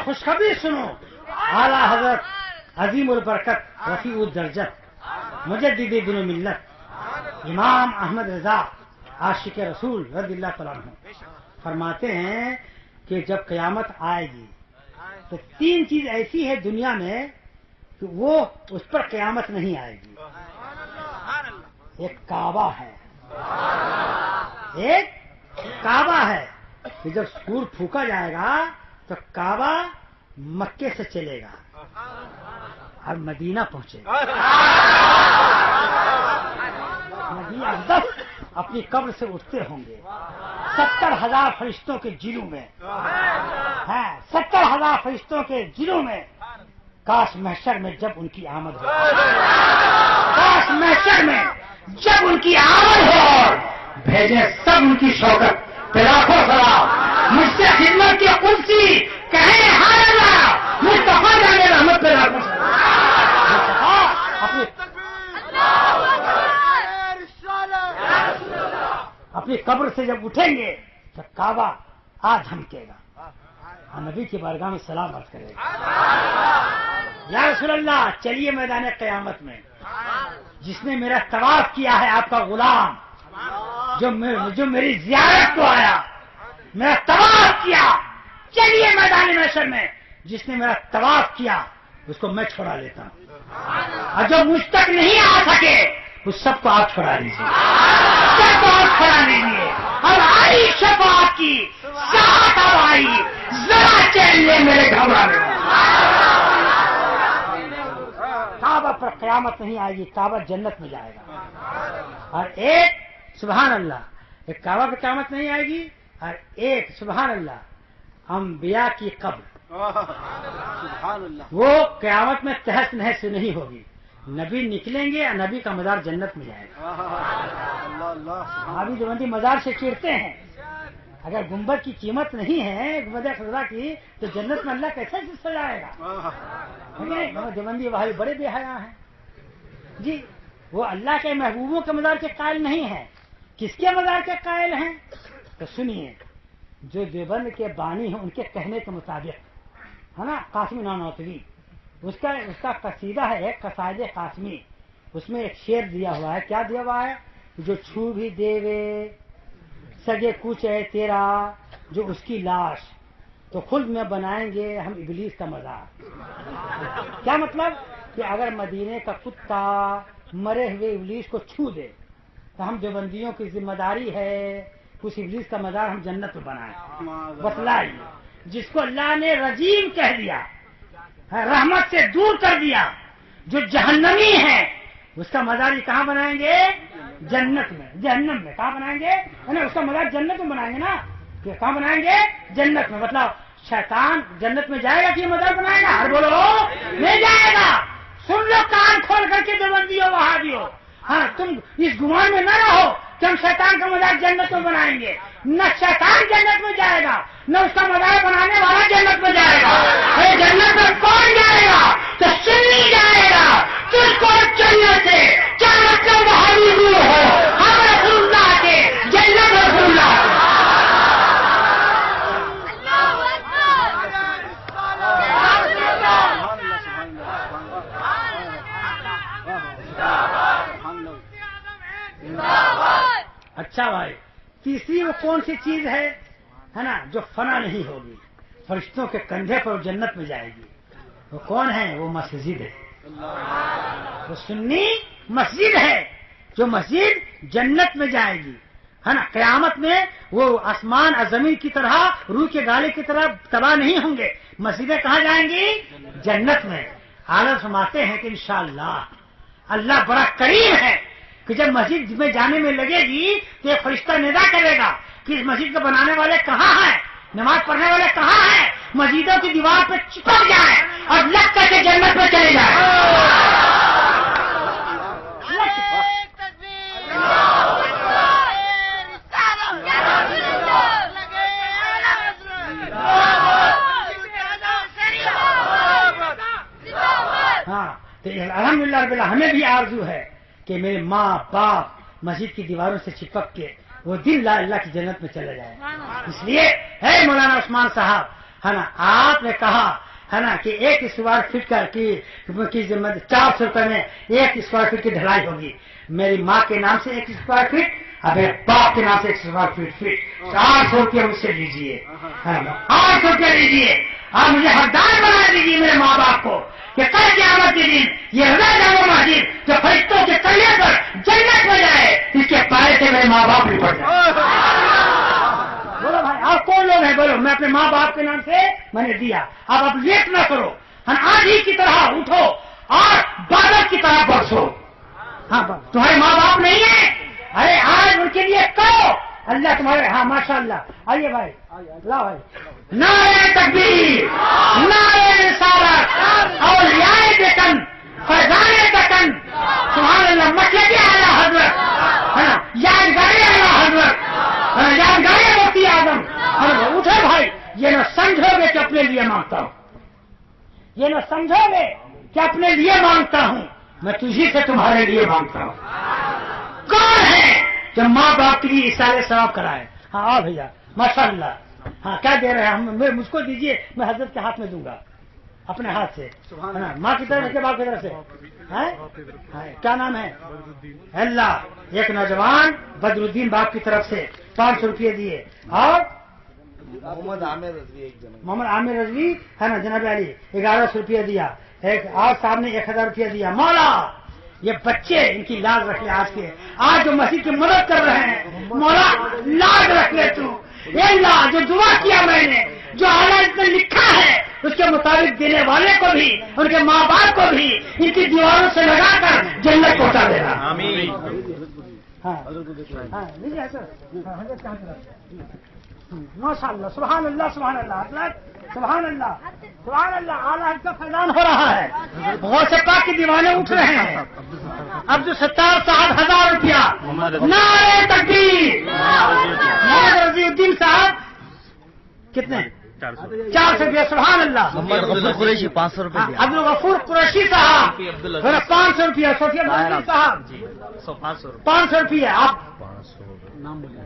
Speaker 2: خوشخبری سنو, اعلیٰ حضرت عظیم البرکت رفیع الدرجت مجدد دین و ملت امام احمد رضا عاشق رسول رضی اللہ تعالیٰ عنہ فرماتے ہیں کہ جب قیامت آئے گی تو 3 چیز ایسی ہے دنیا میں کہ وہ اس پر قیامت نہیں آئے گی. ایک کعبہ ہے, ایک کعبہ ہے کہ جب سور پھونکا جائے گا تو کعبہ مکے سے چلے گا اور مدینہ پہنچے گا. نبی اقدس اپنی قبر سے اٹھتے ہوں گے 70,000 فرشتوں کے جلوں میں, ہاں 70,000 فرشتوں کے جلوں میں. کاش محشر میں جب ان کی آمد ہو, کاش محشر میں جب ان کی آمد ہو, بھیجے سب ان کی شوکت پہ لاکھوں سلام. مجھ سے خدمت کی قدسی کہیں ہاں اللہ مصطفیٰ جانے رحمت پہ لاکھوں اپنی قبر سے جب اٹھیں گے تو کعبہ دھمکے گا اور نبی کی بارگاہ میں سلام عرض کرے گا, یا رسول اللہ چلیے میدان قیامت میں. جس نے میرا طواف کیا ہے آپ کا غلام, جو میری زیارت کو آیا, میرا طواف کیا, چلیے میدان محشر میں. جس نے میرا طواف کیا اس کو میں چھوڑا لیتا ہوں, اور جو مجھ تک نہیں آ سکے اس سب کو آپ چھوڑا لیجیے, سب کو آپ چھوڑا لیجیے. اب آئی شفاعت کی ساتھ اب آئی, ذرا چین لے میرے گھبرانے. کعبہ پر قیامت نہیں آئے گی, کعبہ جنت میں جائے گا. اور ایک سبحان اللہ ایک کعبہ پر قیامت نہیں آئے گی, اور ایک سبحان اللہ انبیاء کی قبر وہ قیامت میں تحس نحس سے نہیں ہوگی. نبی نکلیں گے اور نبی کا مزار جنت میں جائے گا. ابھی دیوبندی مزار سے چڑھتے ہیں, اگر گنبد کی قیمت نہیں ہے گنبد خضرا کی تو جنت میں اللہ کیسے سجائے گا. دیوبندی بھائی بڑے بے حیا ہیں جی, وہ اللہ کے محبوبوں کے مزار کے قائل نہیں ہیں. کس کے مزار کے قائل ہیں؟ تو سنیے, جو دیوبند کے بانی ہیں ان کے کہنے کے مطابق ہے نا, قاسم نانوتوی اس کا قصیدہ ہے ایک قصائد قاسمی، اس میں ایک شعر دیا ہوا ہے. کیا دیا ہوا ہے؟ جو چھو بھی دیوے سگے کچھ ہے تیرا، جو اس کی لاش تو خلد میں بنائیں گے ہم ابلیس کا مزار. کیا مطلب؟ کہ اگر مدینے کا کتا مرے ہوئے ابلیس کو چھو دے تو ہم دیوبندیوں کی ذمہ داری ہے اس ابلیس کا مزار ہم جنت میں بنائیں. بتلائیے جس کو اللہ نے رجیم کہہ دیا، رحمت سے دور کر دیا، جو جہنمی ہے، اس کا مزار کہاں بنائیں گے؟ جنت میں. جہنم میں کہاں بنائیں گے؟ اس کا مزار جنت میں بنائیں گے نا. کہ کہاں بنائیں گے؟ جنت میں. مطلب شیطان جنت میں جائے گا کہ یہ مزار بنائے گا؟ ہر بولو نہیں جائے گا. سن لو کان کھول کر کے دیوبندی ہو وہابی ہو. ہاں تم اس گمان میں نہ رہو کہ ہم شیطان کا مزار جنت میں بنائیں گے. نہ شیطان جنت میں جائے گا، نہ اس کا مزار بنانے والا جنت میں جائے گا. جنت میں کون جائے گا؟ تو سنی جائے گا. تجھ کو جنت سے کیا مطلب؟ وہابی دور ہو ہم رسول اللہ کے جنت رسول اللہ. اچھا بھائی، تیسری وہ کون سی چیز ہے نا جو فنا نہیں ہوگی، فرشتوں کے کندھے پر جنت میں جائے گی؟ وہ کون ہے؟ وہ مسجد ہے. وہ سنی مسجد ہے جو مسجد جنت میں جائے گی، ہے نا. قیامت میں وہ آسمان اور زمین کی طرح روح کے گالے کی طرح تباہ نہیں ہوں گے. مسجدیں کہاں جائیں گی؟ جنت میں. حالت فرماتے ہیں کہ انشاءاللہ اللہ بڑا کریم ہے کہ جب مسجد میں جانے میں لگے گی تو ایک فرشتہ ندا کرے گا کہ اس مسجد کو بنانے والے کہاں ہیں، نماز پڑھنے والے کہاں ہیں. مسجدوں کی دیوار پہ چپک جائیں اور لگ کر کے جنت میں چلے جائیں. ہاں تو الحمدللہ رب العالمین ہمیں بھی آرزو ہے کہ میرے ماں باپ مسجد کی دیواروں سے چپک کے وہ دل اللہ کی جنت میں چلا جائے. اس لیے ہے مولانا عثمان صاحب، ہے نا، آپ نے کہا ہے نا کہ ایک اسکوائر فٹ کی ذمہ 400 روپے میں ایک اسکوائر فٹ کی ڈھلائی ہوگی. میری ماں کے نام سے ایک اسکوائر فٹ اور میرے باپ کے نام سے ایک اسکوائر فٹ 400 روپیہ مجھ سے لیجیے. 800 روپیہ لیجیے. آپ مجھے حقدار بنا دیجیے میرے ماں باپ کو کہ کل قیامت کے دن یہ رضا جامع مسجد جو فرشتوں کے کلیے پر جنت میں جائے اس کے پائے سے میرے ماں باپ بھی پڑ جائے. بولو بھائی آپ کون لوگ ہیں؟ بولو. میں اپنے ماں باپ کے نام سے میں نے دیا. آپ لیٹ نہ کرو، آج ہی کی طرح اٹھو اور بادل کی طرح برسو. ہاں تمہارے ماں باپ نہیں ہیں، ارے آج ان کے لیے کرو. اللہ تمہارے، ہاں ماشاء اللہ. آئیے بھائی، لا بھائی. نعرہ تکبیر، نعرہ رسالت، اولیاء دکن، فیضان دکن، سبحان اللہ. مسلک اعلیٰ حضرت، ہے نا، یادگاری اعلیٰ حضرت، یادگاری مفتی اعظم. اٹھے بھائی. یہ نہ سمجھو گے کہ اپنے لیے مانگتا ہوں، یہ نہ سمجھو گے کہ اپنے لیے مانگتا ہوں، میں تجھی سے تمہارے لیے مانگتا ہوں. کون ہے جو ماں باپ کے لیے اصالہ ثواب کرائے؟ ہاں آؤ بھیا ماشاء اللہ. ہاں کیا دے رہے ہیں؟ مجھ کو دیجیے، میں حضرت کے ہاتھ میں دوں گا اپنے ہاتھ سے. ماں کی طرف سے، باپ کی طرف سے. کیا نام ہے؟ اللہ. ایک نوجوان بدر الدین باپ کی طرف سے 500 روپئے دیے. اور محمد عامر رضوی ہے نا جناب علی 1100 روپیہ دیا. ایک اور صاحب نے 1000 روپیہ دیا. مولا یہ بچے ان کی لاز رکھ لے. آج جو مسجد کی مدد کر رہے ہیں مولا لاز رکھ لے تو. اللہ جو دعا کیا میں نے، جو حالات میں لکھا ہے اس کے مطابق دینے والے کو بھی، ان کے ماں باپ کو بھی ان کی دیواروں سے لگا کر جنت پہنچا دینا. ماشاء اللہ. سبحان اللہ، سبحان اللہ، سبحان اللہ، سبحان اللہ. اعلیٰ کا فیضان ہو رہا ہے. غوث پاک کی دیوانے اٹھ رہے ہیں. عبدالستار صاحب 1000 روپیہ. نعرہ تکبیر. محمد رضی الدین صاحب کتنے؟ 400 روپیہ. سبحان اللہ.
Speaker 3: محمد غفور قریشی 500 روپیہ.
Speaker 2: عبدالغفور قریشی صاحب 500 روپیہ. صوفیہ صاحب 500 روپیہ. آپ نام بولیے.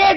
Speaker 2: 1